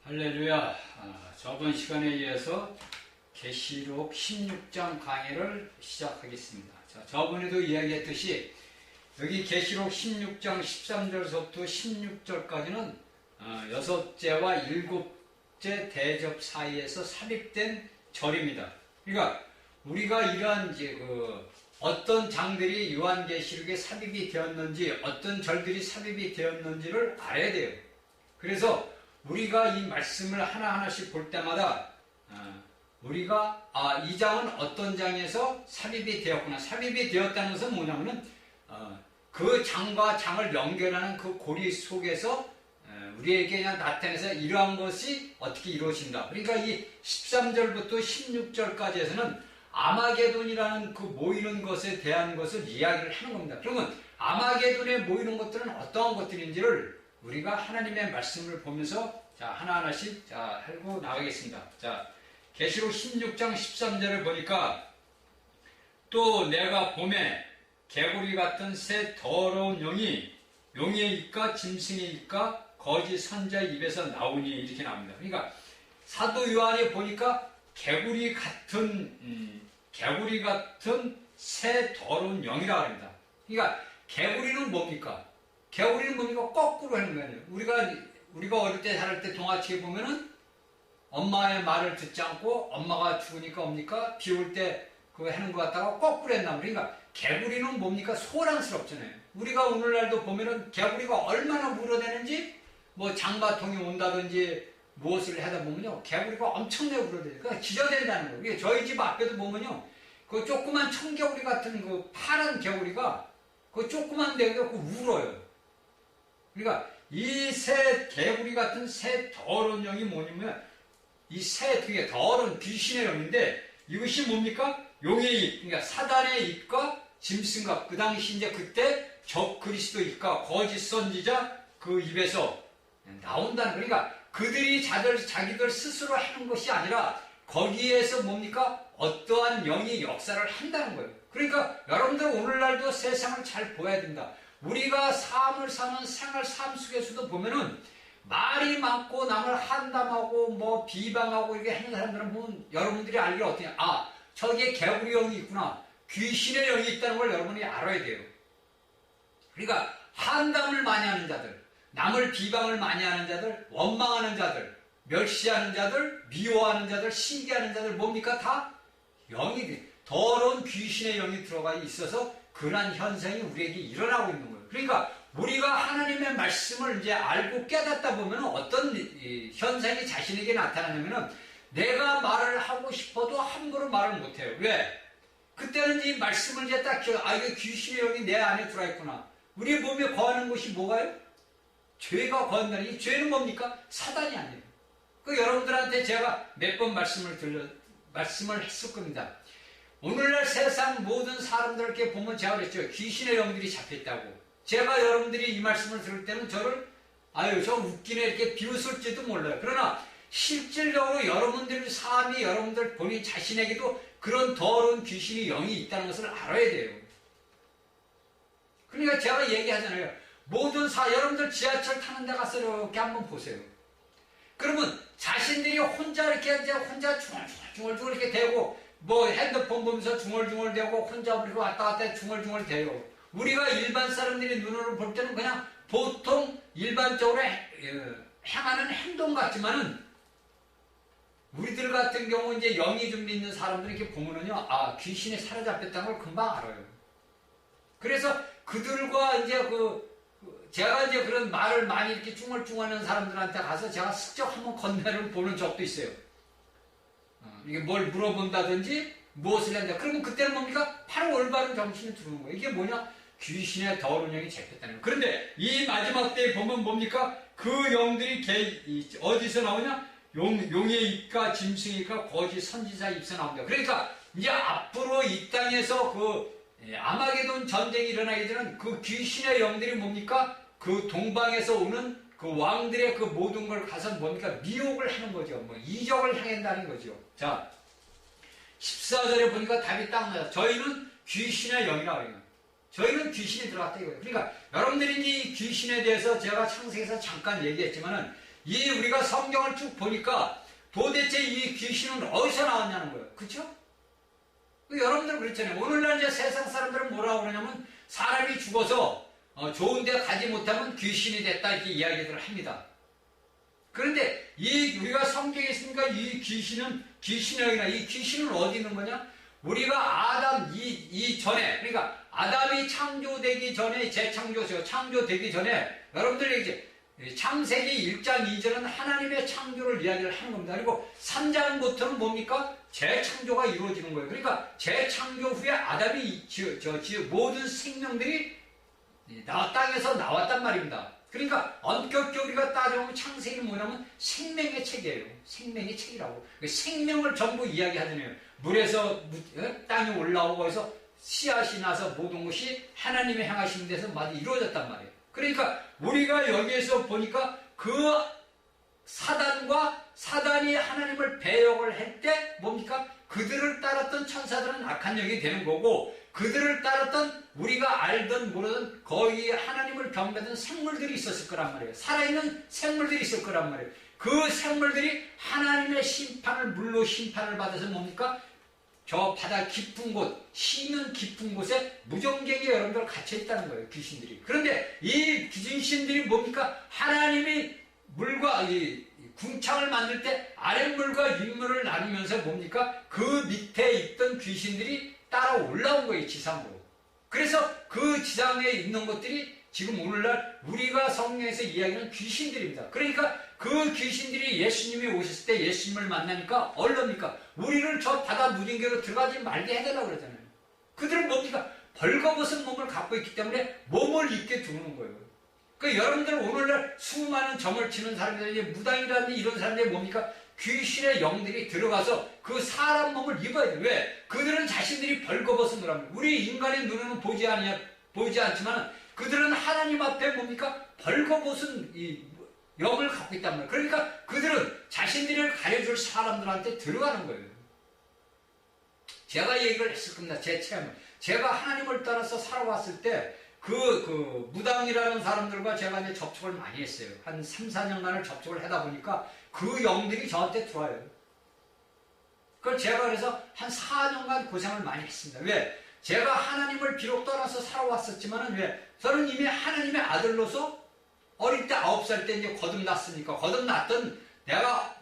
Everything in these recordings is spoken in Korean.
할렐루야. 저번 시간에 이어서 계시록 16장 강의를 시작하겠습니다. 자, 저번에도 이야기했듯이 여기 계시록 16장 13절부터 16절까지는 여섯째와 일곱째 대접 사이에서 삽입된 절입니다. 그러니까 우리가 이러한 이제 어떤 장들이 요한계시록에 삽입이 되었는지, 어떤 절들이 삽입이 되었는지를 알아야 돼요. 그래서 우리가 이 말씀을 하나하나씩 볼 때마다 우리가 이 장은 어떤 장에서 삽입이 되었구나. 삽입이 되었다는 것은 뭐냐면은 그 장과 장을 연결하는 그 고리 속에서 우리에게 그냥 나타내서 이러한 것이 어떻게 이루어진다. 그러니까 이 13절부터 16절까지에서는 아마게돈이라는 그 모이는 것에 대한 것을 이야기를 하는 겁니다. 그러면 아마게돈에 모이는 것들은 어떠한 것들인지를 우리가 하나님의 말씀을 보면서 하나하나씩 하고 나가겠습니다. 자, 계시록 16장 13절을 보니까 또 내가 봄에 개구리 같은 새 더러운 용의 입과 짐승의 입과 거짓 선자의 입에서 나오니 이렇게 나옵니다. 그러니까 사도 요한이 보니까 개구리 같은 새 더러운 영이라고 합니다. 그러니까 개구리는 뭡니까? 개구리는 뭡니까? 거꾸로 하는 거예요. 우리가 어릴 때 살을 때 동화책에 보면은 엄마의 말을 듣지 않고 엄마가 죽으니까 뭡니까? 비 올 때 그거 하는 것 같다가 거꾸로 했나. 그러니까 개구리는 뭡니까? 소란스럽잖아요. 우리가 오늘날도 보면은 개구리가 얼마나 물어대는지 뭐 장마통이 온다든지 무엇을 하다 보면요. 개구리가 엄청나게 물어대요. 그러니까 기절된다는 거예요. 저희 집 앞에도 보면요. 그 조그만 청개구리 같은 그 파란 개구리가 그 조그만 데가 그 울어요. 그러니까 이 새 개구리 같은 새 더러운 영이 뭐냐면 이 새 되게 더러운 귀신의 영인데 이것이 뭡니까? 용의 입, 그러니까 사단의 입과 짐승과 그 당시 이제 그때 적 그리스도 입과 거짓 선지자 그 입에서 나온다는 거예요. 그러니까 그들이 자기들 스스로 하는 것이 아니라 거기에서 뭡니까? 어떠한 영이 역사를 한다는 거예요. 그러니까 여러분들 오늘날도 세상을 잘 보아야 된다. 우리가 삶을 사는 생활 삶 속에서도 보면은 말이 많고 남을 한담하고 뭐 비방하고 이렇게 하는 사람들은 보면 여러분들이 알기를 어떻게 저기에 개구리 영이 있구나. 귀신의 영이 있다는 걸 여러분이 알아야 돼요. 그러니까 한담을 많이 하는 자들, 남을 비방을 많이 하는 자들, 원망하는 자들, 멸시하는 자들, 미워하는 자들, 시기하는 자들 뭡니까? 다 영이 더러운 귀신의 영이 들어가 있어서 그러한 현상이 우리에게 일어나고 있는 거예요. 그러니까 우리가 하나님의 말씀을 이제 알고 깨닫다 보면 어떤 현상이 자신에게 나타나냐면은 내가 말을 하고 싶어도 함부로 말을 못해요. 왜? 그때는 이 말씀을 이제 딱 이게 귀신의 영이 내 안에 들어와 있구나. 우리 몸에 거하는 것이 뭐가요? 죄가 거한다는 이 죄는 뭡니까? 사단이 아니에요. 여러분들한테 제가 몇 번 말씀을 했을 겁니다. 오늘날 세상 모든 사람들께 보면 제가 그랬죠. 귀신의 영들이 잡혀있다고. 제가 여러분들이 이 말씀을 들을 때는 저를 저 웃기네 이렇게 비웃을지도 몰라요. 그러나 실질적으로 여러분들 삶이 여러분들 본인 자신에게도 그런 더러운 귀신의 영이 있다는 것을 알아야 돼요. 그러니까 제가 얘기하잖아요. 여러분들 지하철 타는 데 가서 이렇게 한번 보세요. 그러면 자신들이 혼자 중얼중얼 이렇게 대고 뭐 핸드폰 보면서 중얼중얼 대고 혼자 그리고 왔다 갔다 중얼중얼 대요. 우리가 일반 사람들이 눈으로 볼 때는 그냥 보통 일반적으로 행하는 행동 같지만은 우리들 같은 경우 이제 영이 좀 있는 사람들이 이렇게 보면은요, 귀신이 사로잡혔다는 걸 금방 알아요. 그래서 그들과 이제 제가 이제 그런 말을 많이 이렇게 중얼중얼하는 사람들한테 가서 제가 슬쩍 한번 건네를 보는 적도 있어요. 이게 뭘 물어본다든지 무엇을 한다. 그러면 그때는 뭡니까? 바로 올바른 정신이 들어오는 거예요. 이게 뭐냐? 귀신의 더러운 영이 잡혔다는 거예요. 그런데 이 마지막 때에 보면 뭡니까? 그 영들이 어디서 나오냐? 용의 입과 짐승의 입과 거짓 선지자 입에서 나옵니다. 그러니까 이제 앞으로 이 땅에서 아마게돈 전쟁이 일어나게 되는 그 귀신의 영들이 뭡니까? 그 동방에서 오는 그 왕들의 그 모든 걸 가서 뭡니까? 미혹을 하는 거죠. 이적을 행한다는 거죠. 자, 14절에 보니까 답이 딱 나요. 저희는 귀신의 영이라고 해요. 저희는 귀신이 들어갔다 이거예요. 그러니까 여러분들이 이 귀신에 대해서 제가 창세기에서 잠깐 얘기했지만은 이 우리가 성경을 쭉 보니까 도대체 이 귀신은 어디서 나왔냐는 거예요. 그렇죠? 여러분들 그렇잖아요. 오늘날 이제 세상 사람들은 뭐라고 그러냐면 사람이 죽어서 좋은 데 가지 못하면 귀신이 됐다 이렇게 이야기들을 합니다. 그런데 우리가 성경에 있으니까 이 귀신이 여기나 이 귀신은 어디 있는 거냐? 우리가 아담 이전에, 그러니까 아담이 창조되기 전에, 창조되기 전에, 여러분들이 이제 창세기 1장 2절은 하나님의 창조를 이야기를 하는 겁니다. 그리고 3장부터는 뭡니까? 재창조가 이루어지는 거예요. 그러니까 재창조 후에 아담이 모든 생명들이 땅에서 나왔단 말입니다. 그러니까 엄격히 우리가 따져보면 창세기는 뭐냐면 생명의 책이에요. 생명의 책이라고. 생명을 전부 이야기하잖아요. 물에서 땅이 올라오고 해서 씨앗이 나서 모든 것이 하나님의 행하신 데서 마저 이루어졌단 말이에요. 그러니까 우리가 여기에서 보니까 그 사단이 하나님을 배역을 할 때 뭡니까? 그들을 따랐던 천사들은 악한 영이 되는 거고, 그들을 따랐던 우리가 알던 모르던 거의 하나님을 경배하던 생물들이 있었을 거란 말이에요. 살아있는 생물들이 있을 거란 말이에요. 그 생물들이 하나님의 물로 심판을 받아서 뭡니까? 저 바다 깊은 곳, 심연 깊은 곳에 무정경에 여러분들 갇혀있다는 거예요. 귀신들이. 그런데 이 귀신들이 뭡니까? 하나님이 물과 이 궁창을 만들 때 아랫물과 윗물을 나누면서 뭡니까? 그 밑에 있던 귀신들이 따라 올라온 거예요. 지상으로. 그래서 그 지상에 있는 것들이 지금 오늘날 우리가 성경에서 이야기하는 귀신들입니다. 그러니까 그 귀신들이 예수님이 오셨을 때 예수님을 만나니까 얼릅니까? 우리를 저 바다 무진계로 들어가지 말게 해달라고 그러잖아요. 그들은 뭡니까? 벌거벗은 몸을 갖고 있기 때문에 몸을 입게 두는 거예요. 그 여러분들 오늘날 수많은 점을 치는 사람들이 무당이라든지 이런 사람들이 뭡니까? 귀신의 영들이 들어가서 그 사람 몸을 입어야 돼요. 왜? 그들은 자신들이 벌거벗은 거랍니다. 우리 인간의 눈에는 보이지 않지만 그들은 하나님 앞에 뭡니까? 벌거벗은 이 영을 갖고 있단 말이에요. 그러니까 그들은 자신들을 가려줄 사람들한테 들어가는 거예요. 제가 얘기를 했을 겁니다. 제 체험을. 제가 하나님을 따라서 살아왔을 때 그 무당이라는 사람들과 제가 이제 접촉을 많이 했어요. 한 3, 4년간을 접촉을 하다 보니까 그 영들이 저한테 들어와요. 그걸 제가 그래서 한 4년간 고생을 많이 했습니다. 왜? 제가 하나님을 비록 떠나서 살아왔었지만은 왜? 저는 이미 하나님의 아들로서 어릴 때 9살 때 이제 거듭났으니까, 내가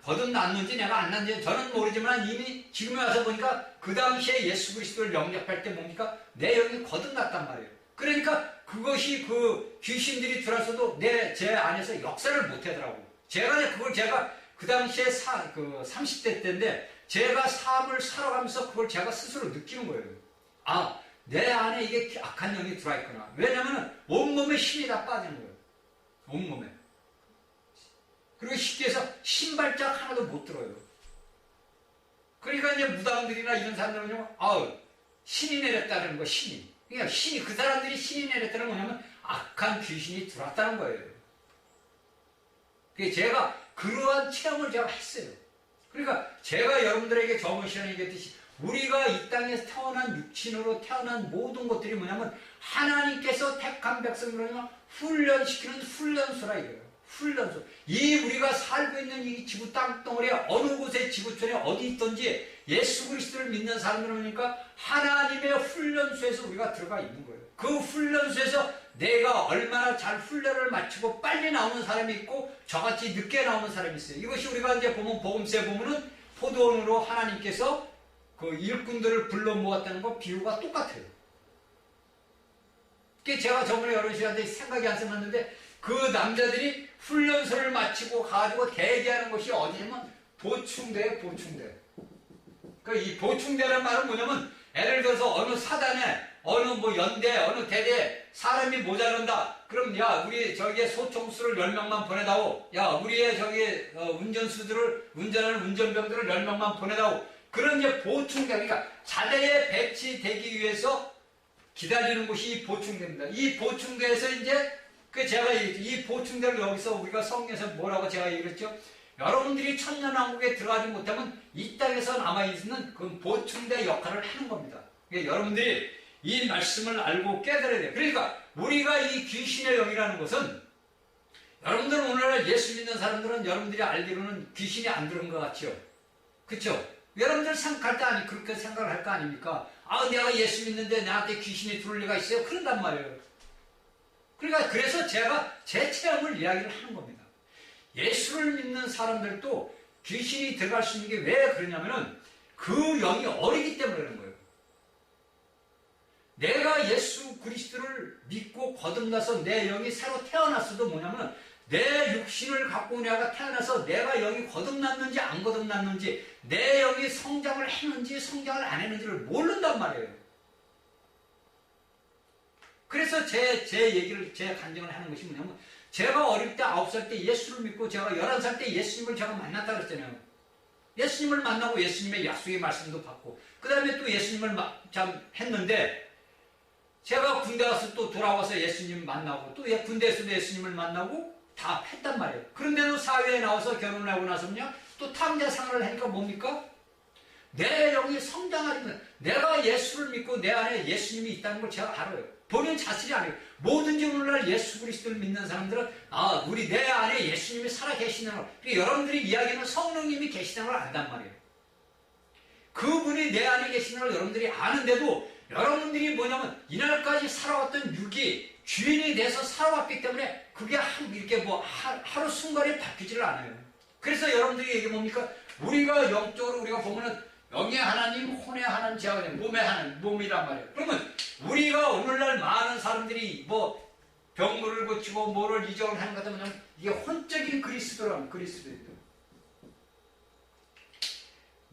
거듭났는지 내가 안 났는지 저는 모르지만 이미 지금에 와서 보니까 그 당시에 예수 그리스도를 영접할 때 뭡니까? 내 영이 거듭났단 말이에요. 그러니까 그것이 그 귀신들이 들어서도 제 안에서 역사를 못 하더라고. 제가 그 당시에 30대 때인데 제가 삶을 살아가면서 그걸 제가 스스로 느끼는 거예요. 아, 내 안에 이게 악한 영이 들어와 있구나. 왜냐면 온몸에 힘이 다 빠지는 거예요. 온몸에. 그리고 쉽게 해서 신발짝 하나도 못 들어요. 그러니까 이제 무당들이나 이런 사람들은요, 신이 내렸다는 거, 신이. 그러니까 그 사람들이 신이 내렸다는 건 뭐냐면 악한 귀신이 들어왔다는 거예요. 그래서 제가 그러한 체험을 제가 했어요. 그러니까 제가 여러분들에게 저번 시간에 얘기했듯이 우리가 이 땅에서 태어난 육신으로 태어난 모든 것들이 뭐냐면 하나님께서 택한 백성들을 훈련시키는 훈련소라 이거예요. 훈련소. 이 우리가 살고 있는 이 지구 땅덩어리에 어느 곳에 지구촌에 어디 있든지 예수 그리스도를 믿는 사람들이니까 하나님의 훈련소에서 우리가 들어가 있는 거예요. 그 훈련소에서 내가 얼마나 잘 훈련을 마치고 빨리 나오는 사람이 있고 저같이 늦게 나오는 사람이 있어요. 이것이 우리가 이제 보면 복음서에 보면은 포도원으로 하나님께서 그 일꾼들을 불러 모았다는 거 비유가 똑같아요. 그게 제가 저번에 여러 시간에 생각이 안 났는데 그 남자들이 훈련소를 마치고 가지고 대기하는 것이 어디냐면 보충대예요. 보충대. 그러니까 이 보충대라는 말은 뭐냐면 예를 들어서 어느 사단에 어느 연대 어느 대대에 사람이 모자란다. 그럼 야 우리 저기에 소총수를 10명만 보내다오. 야 우리의 저기 운전하는 운전병들을 10명만 보내다오. 그런 이제 보충대. 그러니까 자대에 배치되기 위해서 기다리는 곳이 이 보충대입니다. 이 보충대에서 이제 제가 이 보충대를 여기서 우리가 성경에서 뭐라고 제가 얘기했죠? 여러분들이 천년왕국에 들어가지 못하면 이 땅에서 남아있는 그 보충대 역할을 하는 겁니다. 그러니까 여러분들이 이 말씀을 알고 깨달아야 돼요. 그러니까 우리가 이 귀신의 영이라는 것은 여러분들 오늘날 예수 믿는 사람들은 여러분들이 알기로는 귀신이 안 들은 것 같죠? 그쵸? 여러분들 생각할 때 아니, 그렇게 생각을 할 거 아닙니까? 아, 내가 예수 믿는데 나한테 귀신이 들을 리가 있어요? 그런단 말이에요. 그러니까 그래서 제가 제 체험을 이야기를 하는 겁니다. 예수를 믿는 사람들도 귀신이 들어갈 수 있는 게 왜 그러냐면은 그 영이 어리기 때문에 그런 거예요. 내가 예수 그리스도를 믿고 거듭나서 내 영이 새로 태어났어도 뭐냐면 내 육신을 갖고 내가 태어나서 내가 영이 거듭났는지 안 거듭났는지 내 영이 성장을 했는지 성장을 안 했는지를 모른단 말이에요. 그래서 제 얘기를, 제 간증을 하는 것이 뭐냐면 제가 어릴 때 9살 때 예수를 믿고 제가 11살 때 예수님을 제가 만났다 그랬잖아요. 예수님을 만나고 예수님의 약속의 말씀도 받고 그 다음에 또 예수님을 참 했는데 제가 군대 가서 또 돌아와서 예수님 만나고 또 군대에서도 예수님을 만나고 다 했단 말이에요. 그런데도 사회에 나와서 결혼하고 나서는요 또 탕자 생활을 하니까 뭡니까? 내 영이 성장하려면 내가 예수를 믿고 내 안에 예수님이 있다는 걸 제가 알아요. 본인 자신이 알아요. 뭐든지 오늘날 예수 그리스도를 믿는 사람들은 아, 우리 내 안에 예수님이 살아 계시는 걸, 그러니까 여러분들이 이야기하는 성령님이 계시다는 걸 안단 말이에요. 그분이 내 안에 계시는 걸 여러분들이 아는데도 여러분들이 뭐냐면 이날까지 살아왔던 육이 주인이 돼서 살아왔기 때문에 그게 이렇게 뭐 하루 순간에 바뀌지를 않아요. 그래서 여러분들이 이게 뭡니까? 우리가 영적으로 우리가 보면은 영의 하나님, 혼의 하나님, 제가 몸의 하나님, 몸이란 말이에요. 그러면 우리가 오늘날 많은 사람들이 뭐 병물을 고치고 뭐를 이적을 하는 것 같으면 이게 혼적인 그리스도라는 그리스도예요.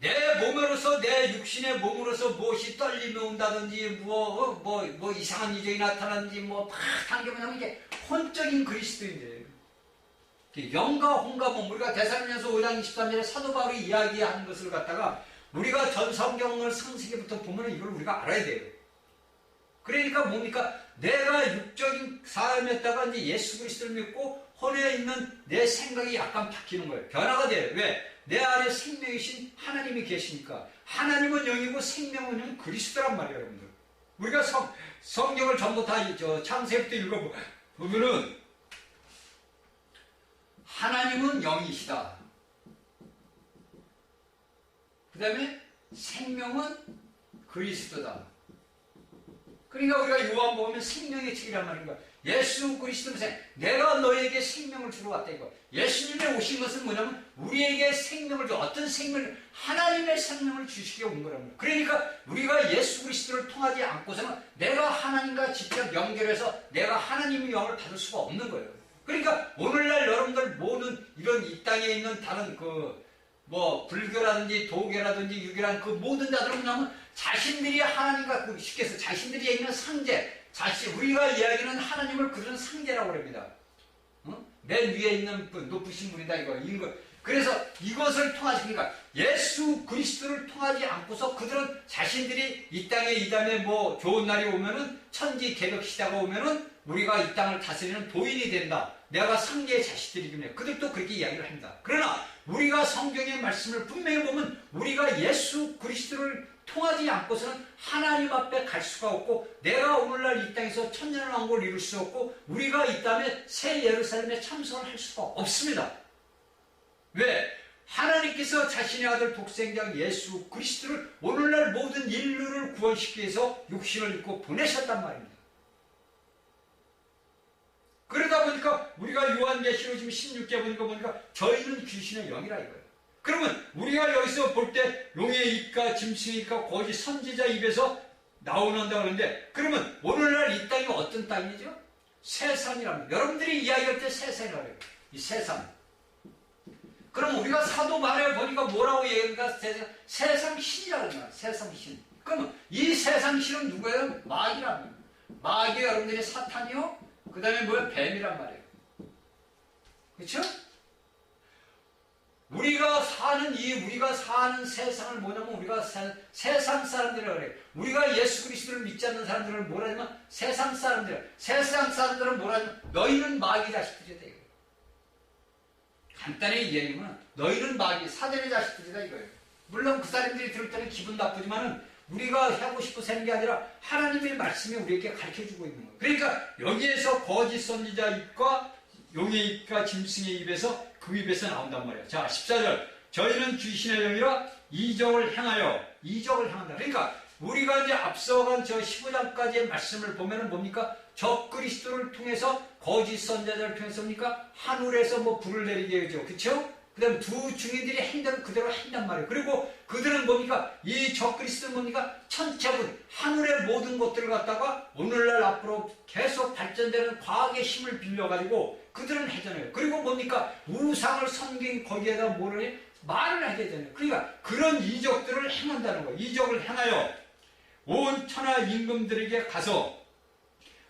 내 몸으로서 내 육신의 몸으로서 무엇이 떨림이 온다든지 뭐 이상한 이적이 나타나든지 뭐 하는 게 뭐냐면 이게 혼적인 그리스도인데 영과 혼과 몸, 우리가 데살로니가서 5장 23절에 사도 바울이 이야기하는 것을 갖다가 우리가 전 성경을 상세기부터 보면 이걸 우리가 알아야 돼요. 그러니까 뭡니까? 내가 육적인 사람이었다가 이제 예수 그리스도를 믿고 혼에 있는 내 생각이 약간 바뀌는 거예요. 변화가 돼요. 왜? 내 안에 생명이신 하나님이 계시니까. 하나님은 영이고 생명은 영 그리스도란 말이에요, 여러분들. 우리가 성경을 전부 다 창세부터 읽어보면은 하나님은 영이시다. 그 다음에 생명은 그리스도다. 그러니까 우리가 요한복음에 생명의 책이란 말인가. 예수 그리스도는 내가 너에게 생명을 주러 왔다 이거. 예수님이 오신 것은 뭐냐면 우리에게 생명을 줘. 어떤 생명을, 하나님의 생명을 주시게 온 거랍니다. 그러니까 우리가 예수 그리스도를 통하지 않고서는 내가 하나님과 직접 연결해서 내가 하나님의 영을 받을 수가 없는 거예요. 그러니까 오늘날 여러분들 모든 이런 이 땅에 있는 다른 불교라든지 도교라든지 유교라는 그 모든 자들은 뭐냐면 자신들이 하나님과 쉽게 해서 자신들이 얘기하는 상제, 우리가 이야기하는 하나님을 그런 상제라고 합니다. 맨 위에 있는 높으신 분이다 이거. 그래서 이것을 통하시니까 예수 그리스도를 통하지 않고서 그들은 자신들이 이 땅에 이 다음에 뭐 좋은 날이 오면은 천지 개벽 시대가 오면은 우리가 이 땅을 다스리는 도인이 된다. 내가 상계의 자식들이기 때문에 그들도 그렇게 이야기를 합니다. 그러나 우리가 성경의 말씀을 분명히 보면 우리가 예수 그리스도를 통하지 않고서는 하나님 앞에 갈 수가 없고 내가 오늘날 이 땅에서 천년왕국을 이룰 수 없고 우리가 이 땅에 새 예루살렘에 참석을 할 수가 없습니다. 왜? 하나님께서 자신의 아들 독생자 예수 그리스도를 오늘날 모든 인류를 구원시키기 위해서 육신을 입고 보내셨단 말입니다. 그러다 보니까 우리가 요한계시록 지금 16개 보니까 저희는 귀신의 영이라 이거예요. 그러면 우리가 여기서 볼 때 용의 입과 짐승의 입과 거짓 선지자 입에서 나오는다 그러는데 그러면 오늘날 이 땅이 어떤 땅이죠? 세상이랍니다. 여러분들이 이야기할 때 세상이라고 해요. 이 세상. 그럼 우리가 사도 말해 보니까 뭐라고 얘기하니까 세상 신이라고 해요. 세상 신. 그럼 이 세상 신은 누구예요? 마귀랍니다. 마귀 여러분들이 사탄이요? 그 다음에 뭐야? 뱀이란 말이에요. 그렇죠? 우리가 사는 세상을 뭐냐면 우리가 세상 사람들이라고 그래요. 우리가 예수 그리스도를 믿지 않는 사람들을 뭐라 하냐면 세상 사람들. 세상 사람들은 뭐라 하냐면 너희는 마귀 자식들이다 이거예요. 간단히 이야기하면 너희는 마귀 사단의 자식들이다 이거예요. 물론 그 사람들이 들을 때는 기분 나쁘지만은 우리가 하고 싶고 사는 게 아니라 하나님의 말씀이 우리에게 가르쳐주고 있는 거예요. 그러니까 여기에서 거짓 선지자 입과 용의 입과 짐승의 입에서 그 입에서 나온단 말이에요. 자, 14절. 저희는 귀신의 영이라 이적을 행한다. 그러니까 우리가 이제 앞서간 저 15장까지의 말씀을 보면은 뭡니까? 적그리스도를 통해서 거짓 선자들을 통해서 뭡니까? 하늘에서 뭐 불을 내리게 하죠. 그쵸? 그 다음에 두 증인들이 행대로 그대로 한단 말이에요. 그리고 그들은 뭡니까? 이 적그리스도는 뭡니까? 천체군, 하늘의 모든 것들을 갖다가 오늘날 앞으로 계속 발전되는 과학의 힘을 빌려가지고 그들은 해잖아요. 그리고 뭡니까? 우상을 섬긴 거기에다 뭐를 말을 하게 되는. 그러니까 그런 이적들을 행한다는 거예요. 이적을 행하여 온 천하 임금들에게 가서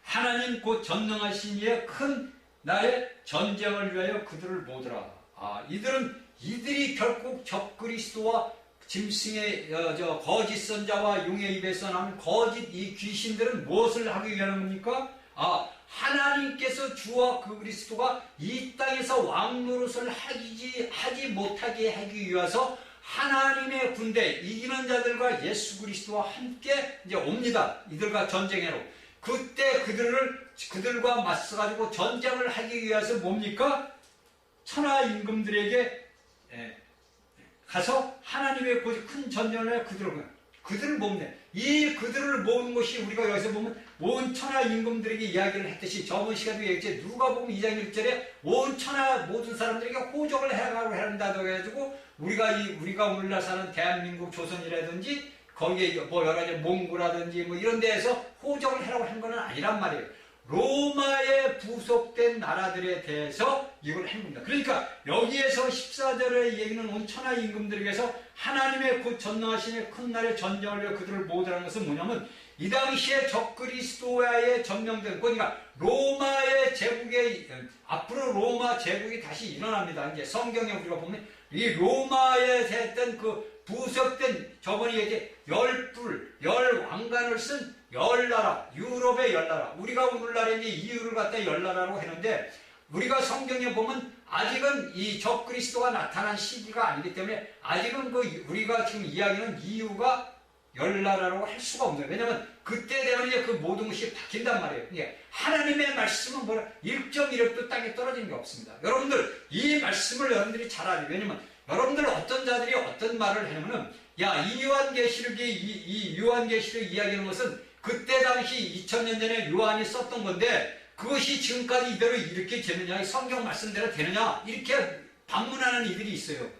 하나님 곧 전능하신 이의 큰 나의 전쟁을 위하여 그들을 모으더라. 이들이 결국 적그리스도와 짐승의 거짓 선자와 용의 입에서 나온 거짓 이 귀신들은 무엇을 하기 위한 겁니까? 하나님께서 주와 그 그리스도가 이 땅에서 왕노릇을 하지 못하게 하기 위해서 하나님의 군대, 이기는 자들과 예수 그리스도와 함께 이제 옵니다. 이들과 전쟁해로. 그때 그들과 맞서가지고 전쟁을 하기 위해서 뭡니까? 천하 임금들에게 가서 하나님의 큰 전쟁을 해 그들을 모으네. 이 그들을 모으는 것이 우리가 여기서 보면 온 천하 임금들에게 이야기를 했듯이 저번 시간에 얘기했지. 누가복음 2장 1절에 온 천하 모든 사람들에게 호적을 해가고 한다고 해가지고 우리가 오늘날 사는 대한민국 조선이라든지 거기에 뭐 여러 가지 몽고라든지 뭐 이런 데에서 호적을 해라고 한 건 아니란 말이에요. 로마에 부속된 나라들에 대해서 이걸 한 겁니다. 그러니까 여기에서 14절의 얘기는 온 천하 임금들에게서 하나님의 곧 전능하신 큰 날의 전쟁을 위해 그들을 모으라는 것은 뭐냐면 이 당시에 적그리스도와의 전명된 그러니까 로마의 제국의 앞으로 로마 제국이 다시 일어납니다. 이제 성경에 우리가 보면 이 로마에 했던 그 부속된 저번에 이제 열 왕관을 쓴 10나라, 유럽의 10나라. 우리가 오늘날에 이제 EU를 갖다 10나라라고 했는데 우리가 성경에 보면 아직은 이 적그리스도가 나타난 시기가 아니기 때문에 아직은 우리가 지금 이야기는 EU가 10나라라고 할 수가 없는 거예요. 왜냐하면 그때 되면 이제 그 모든 것이 바뀐단 말이에요. 그러니까 하나님의 말씀은 뭐라 1.1획도 땅에 떨어지는 게 없습니다. 여러분들 이 말씀을 여러분들이 잘 알아요. 왜냐하면 여러분들 어떤 자들이 어떤 말을 하냐면은 이 요한계시록 이야기하는 것은 그때 당시 2000년 전에 요한이 썼던 건데 그것이 지금까지 이대로 이렇게 되느냐, 성경 말씀대로 되느냐 이렇게 반문하는 이들이 있어요.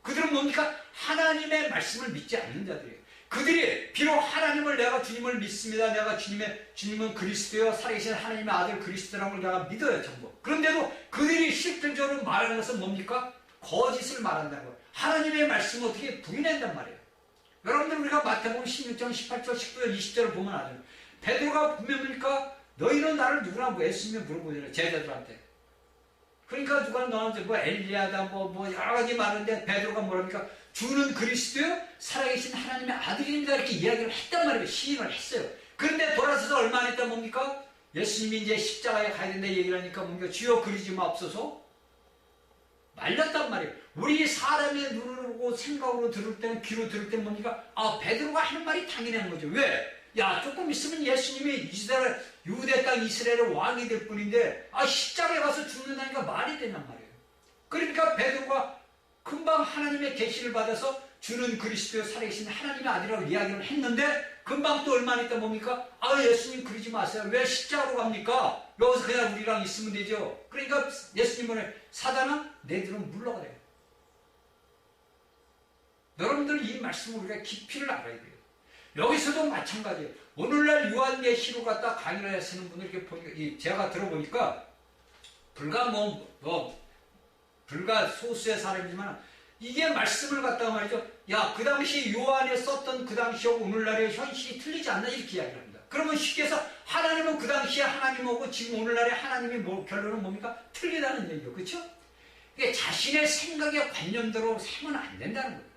그들은 뭡니까? 하나님의 말씀을 믿지 않는 자들이에요. 그들이 비록 하나님을 내가 주님을 믿습니다. 내가 주님은 그리스도요 살아계신 하나님의 아들 그리스도라는 걸 내가 믿어요. 전부. 그런데도 그들이 실질적으로 말하는 것은 뭡니까? 거짓을 말한다는 거예요. 하나님의 말씀을 어떻게 부인한단 말이에요. 여러분들 우리가 마태복음 16장 18절 19절 20절을 보면 알아요. 베드로가 분명하니까 너희는 나를 누구나 예수님이 물어보잖아요. 제자들한테. 그러니까 누가 너한테 엘리야다 뭐 여러 가지 말하는데 베드로가 뭐랍니까? 주는 그리스도요 살아계신 하나님의 아들입니다. 이렇게 이야기를 했단 말이에요. 시인을 했어요. 그런데 돌아서서 얼마 안 있다 뭡니까? 예수님이 이제 십자가에 가야 된다 얘기를 하니까 뭡니까? 주여 그러지 마옵소서. 말렸단 말이에요. 우리 사람의 눈으로 보고 생각으로 들을 때는 귀로 들을 때는 뭡니까? 베드로가 하는 말이 당연한 거죠. 왜? 조금 있으면 예수님이 유대 땅 이스라엘의 왕이 될 뿐인데 십자가에 가서 죽는다니까 말이 되냔 말이에요. 그러니까 베드로가 금방 하나님의 계시를 받아서 주는 그리스도의 살아계신 하나님의 아들이라고 이야기를 했는데 금방 또 얼마 안 있다 뭡니까? 예수님 그러지 마세요. 왜 십자가로 갑니까? 여기서 그냥 우리랑 있으면 되죠. 그러니까 예수님은 사단아 너희들은 물러가래요. 여러분들 이 말씀을 우리가 깊이를 알아야 돼요. 여기서도 마찬가지예요. 오늘날 요한계시록 갖다 강의를 하시는 분들 이렇게 보니까 제가 들어보니까 불과 소수의 사람이지만 이게 말씀을 갖다가 말이죠. 그 당시 요한에 썼던 그 당시하고 오늘날의 현실이 틀리지 않나 이렇게 이야기를 합니다. 그러면 쉽게 해서 하나님은 그 당시에 하나님하고 지금 오늘날의 하나님의 결론은 뭡니까? 틀리다는 얘기죠. 그렇죠? 그러니까 자신의 생각의 관념대로 살면 안 된다는 거예요.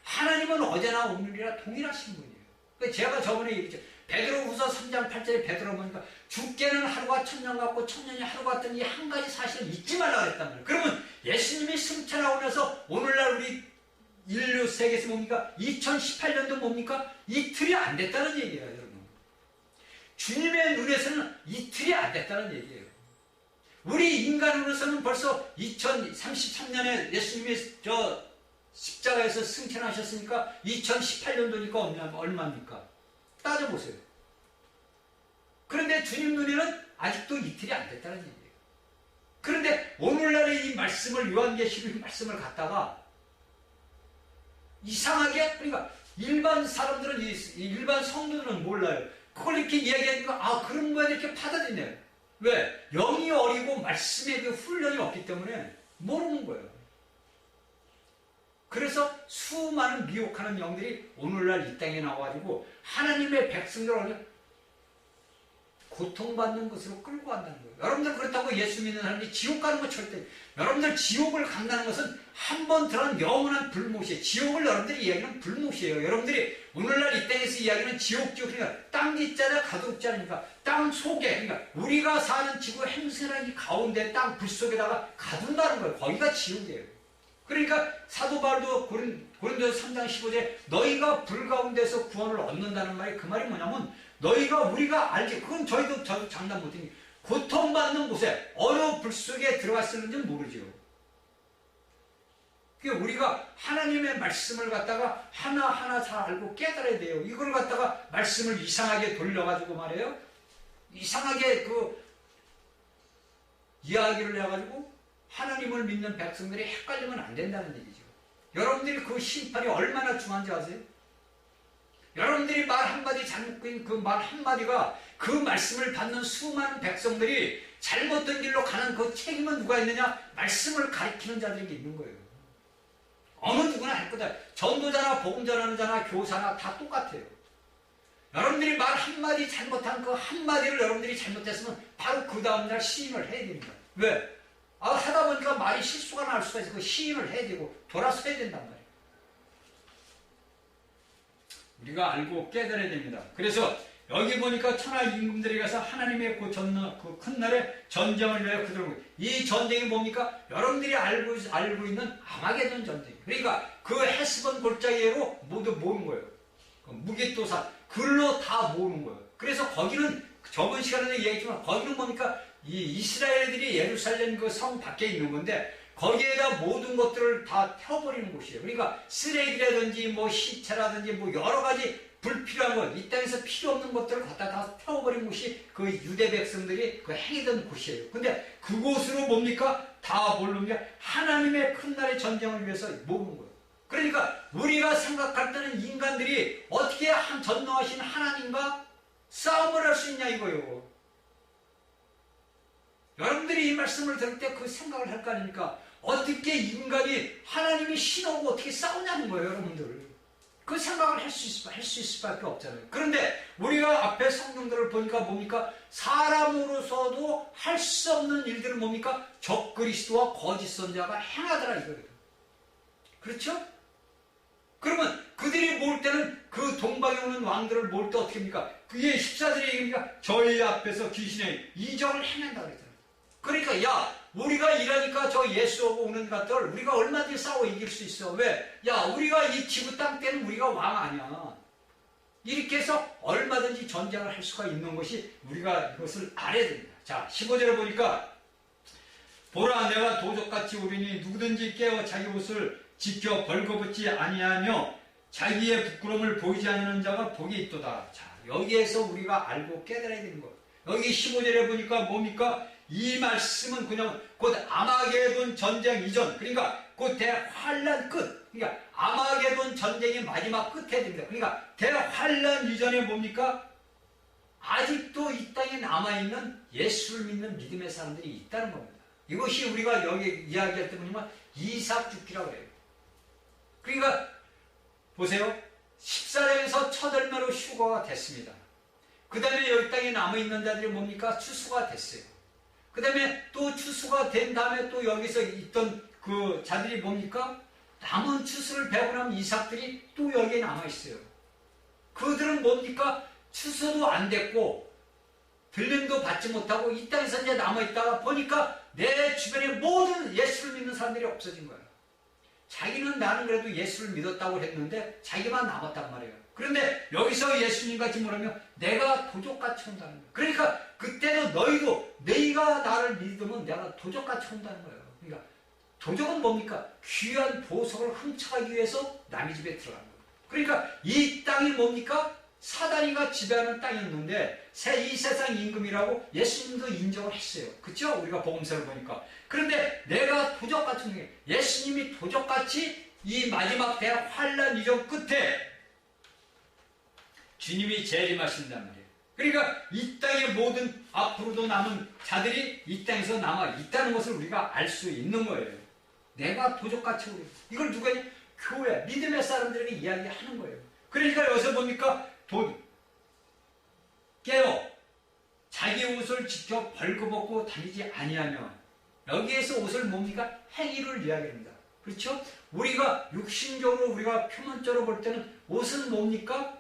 하나님은 어제나 오늘이라 동일하신 분이에요. 그러니까 제가 저번에 얘기했죠. 베드로후서 3장 8절에 베드로 보니까 죽게는 하루가 천년 같고 천년이 하루 같은 이 한 가지 사실을 잊지 말라고 했단 말이에요. 그러면 예수님이 승천하고 나서 오늘날 우리 인류 세계에서 뭡니까? 2018년도 뭡니까? 이틀이 안 됐다는 얘기예요. 여러분. 주님의 눈에서는 이틀이 안 됐다는 얘기예요. 우리 인간으로서는 벌써 2033년에 예수님이 십자가에서 승천하셨으니까 2018년도니까 얼마입니까? 따져보세요. 그런데 주님 눈에는 아직도 이틀이 안 됐다는 얘기예요. 그런데 오늘날의 이 말씀을, 요한계시록 말씀을 갖다가 이상하게, 그러니까 일반 사람들은, 일반 성도들은 몰라요. 그걸 이렇게 이야기하니까 그런 거에 이렇게 받아들이네요. 왜? 영이 어리고 말씀의 그 훈련이 없기 때문에 모르는 거예요. 그래서 수많은 미혹하는 영들이 오늘날 이 땅에 나와가지고 하나님의 백성들을 고통받는 것으로 끌고 간다는 거예요. 여러분들 그렇다고 예수 믿는 사람들이 지옥 가는 거 절대, 여러분들 지옥을 간다는 것은 한 번 들어간 영원한 불못이에요. 지옥을 여러분들이 이야기하는 불못이에요. 여러분들이 오늘날 이 땅에서 이야기하는 지옥, 그러니까 땅 뒷자리가 가두자니까 땅 속에, 그러니까 우리가 사는 지구 행성의 이 가운데 땅 불 속에다가 가둔다는 거예요. 거기가 지옥이에요. 그러니까 사도 바울도 고린도서 3장 15절에 너희가 불 가운데서 구원을 얻는다는 말이, 그 말이 뭐냐면 우리가 알지, 그건 저도 장담 못해요. 고통받는 곳에 어느 불 속에 들어갔을는지 모르죠. 그러니까 우리가 하나님의 말씀을 갖다가 하나하나 잘 알고 깨달아야 돼요. 이걸 갖다가 말씀을 이상하게 돌려가지고 말이에요. 이상하게 이야기를 해가지고 하나님을 믿는 백성들이 헷갈리면 안 된다는 얘기죠. 여러분들이 그 심판이 얼마나 중요한지 아세요? 여러분들이 말 한마디 잘못 끄인 그 말 한마디가 그 말씀을 받는 수많은 백성들이 잘못된 길로 가는 그 책임은 누가 있느냐? 말씀을 가리키는 자들에게 있는 거예요. 어느 누구나 할 거다. 전도자나 복음 전하는 자나 교사나 다 똑같아요. 여러분들이 말 한마디 잘못한 그 한마디를 여러분들이 잘못했으면 바로 그 다음날 시인을 해야 됩니다. 왜? 하다 보니까 말이 실수가 날 수가 있어. 그 시인을 해야 되고 돌아서야 된단 말이에요. 우리가 알고 깨달아야 됩니다. 그래서 여기 보니까 천하 임금들이 가서 하나님의 그 큰 날에 전쟁을 위하여 그들을, 이 전쟁이 뭡니까? 여러분들이 알고 있는 아마게돈 전쟁. 그러니까 그 헤스본 골짜기로 모두 모은 거예요. 무기토산 글로 다 모으는 거예요. 그래서 거기는 저번 시간에도 얘기했지만 거기는 뭡니까? 이 이스라엘들이 예루살렘 그 성 밖에 있는 건데 거기에다 모든 것들을 다 태워버리는 곳이에요. 그러니까 쓰레기라든지 뭐 시체라든지 뭐 여러 가지 불필요한 것, 이 땅에서 필요 없는 것들을 갖다 다 태워버린 곳이 그 유대 백성들이 그 행했던 곳이에요. 근데 그곳으로 뭡니까? 다 모릅니까? 하나님의 큰 날의 전쟁을 위해서 모으는 거예요. 그러니까 우리가 생각할 때는 인간들이 어떻게 전능하신 하나님과 싸움을 할 수 있냐 이거예요. 여러분들이 이 말씀을 들을 때 그 생각을 할 거 아닙니까? 어떻게 인간이 하나님이 신하고 어떻게 싸우냐는 거예요, 여러분들. 그 생각을 할 수 있을 수밖에 없잖아요. 그런데 우리가 앞에 성경들을 보니까 뭡니까? 사람으로서도 할 수 없는 일들을 뭡니까? 적그리스도와 거짓 선자가 행하더라 이거예요. 그렇죠? 그러면 그들이 모을 때는 그 동방에 오는 왕들을 모을 때 어떻게 합니까? 그게 14절에 얘기합니까? 저희 앞에서 귀신의 이적을 행한다 그랬잖아요. 그러니까 우리가 이러니까 저 예수 오고 오는 것들 우리가 얼마든지 싸워 이길 수 있어. 왜? 우리가 이 지구 땅 때는 우리가 왕 아니야. 이렇게 해서 얼마든지 전쟁을 할 수가 있는 것이 우리가 이것을 알아야 됩니다. 자, 15절에 보니까 보라 내가 도적같이 오리니 누구든지 깨어 자기 옷을 지켜 벌거벗지 아니하며 자기의 부끄러움을 보이지 않는 자가 복이 있도다. 자, 여기에서 우리가 알고 깨달아야 되는 거예요. 여기 15절에 보니까 뭡니까? 이 말씀은 그냥 곧 아마게돈 전쟁 이전, 그러니까 곧 대환란 끝, 그러니까 아마게돈 전쟁의 마지막 끝에 됩니다. 그러니까 대환란 이전에 뭡니까? 아직도 이 땅에 남아있는 예수를 믿는 믿음의 사람들이 있다는 겁니다. 이것이 우리가 여기 이야기할 때 보면 이삭죽기라고 해요. 그러니까 보세요. 14장에서 첫 열매로 휴거가 됐습니다. 그 다음에 여기 땅에 남아있는 자들이 뭡니까? 추수가 됐어요. 그 다음에 또 추수가 된 다음에 또 여기서 있던 그 자들이 뭡니까? 남은 추수를 배고 나면 이삭들이 또 여기에 남아있어요. 그들은 뭡니까? 추수도 안 됐고 들림도 받지 못하고 이 땅에서 이제 남아있다가 보니까 내 주변에 모든 예수를 믿는 사람들이 없어진 거예요. 자기는 나는 그래도 예수를 믿었다고 했는데 자기만 남았단 말이에요. 그런데 여기서 예수님같이 뭐라면 내가 도적같이 온다는 거예요. 그러니까 그때도 너희가 나를 믿으면 내가 도적같이 온다는 거예요. 그러니까 도적은 뭡니까? 귀한 보석을 훔쳐가기 위해서 남의 집에 들어가는 거예요. 그러니까 이 땅이 뭡니까? 사단이가 지배하는 땅이었는데 이 세상 임금이라고 예수님도 인정을 했어요. 그렇죠? 우리가 복음서를 보니까. 그런데 내가 도적같이 오는 게 예수님이 도적같이 이 마지막 대학 환란 이전 끝에 주님이 재림하신단 말이에요. 그러니까 이 땅의 모든 앞으로도 남은 자들이 이 땅에서 남아 있다는 것을 우리가 알 수 있는 거예요. 내가 도적같이 오리. 이걸 누가 교회, 믿음의 사람들에게 이야기하는 거예요. 그러니까 여기서 뭡니까? 깨어 자기 옷을 지켜 벌거벗고 다니지 아니하며 여기에서 옷을 뭡니까? 행위를 이야기합니다. 그렇죠? 우리가 육신적으로 우리가 표면적으로 볼 때는 옷은 뭡니까?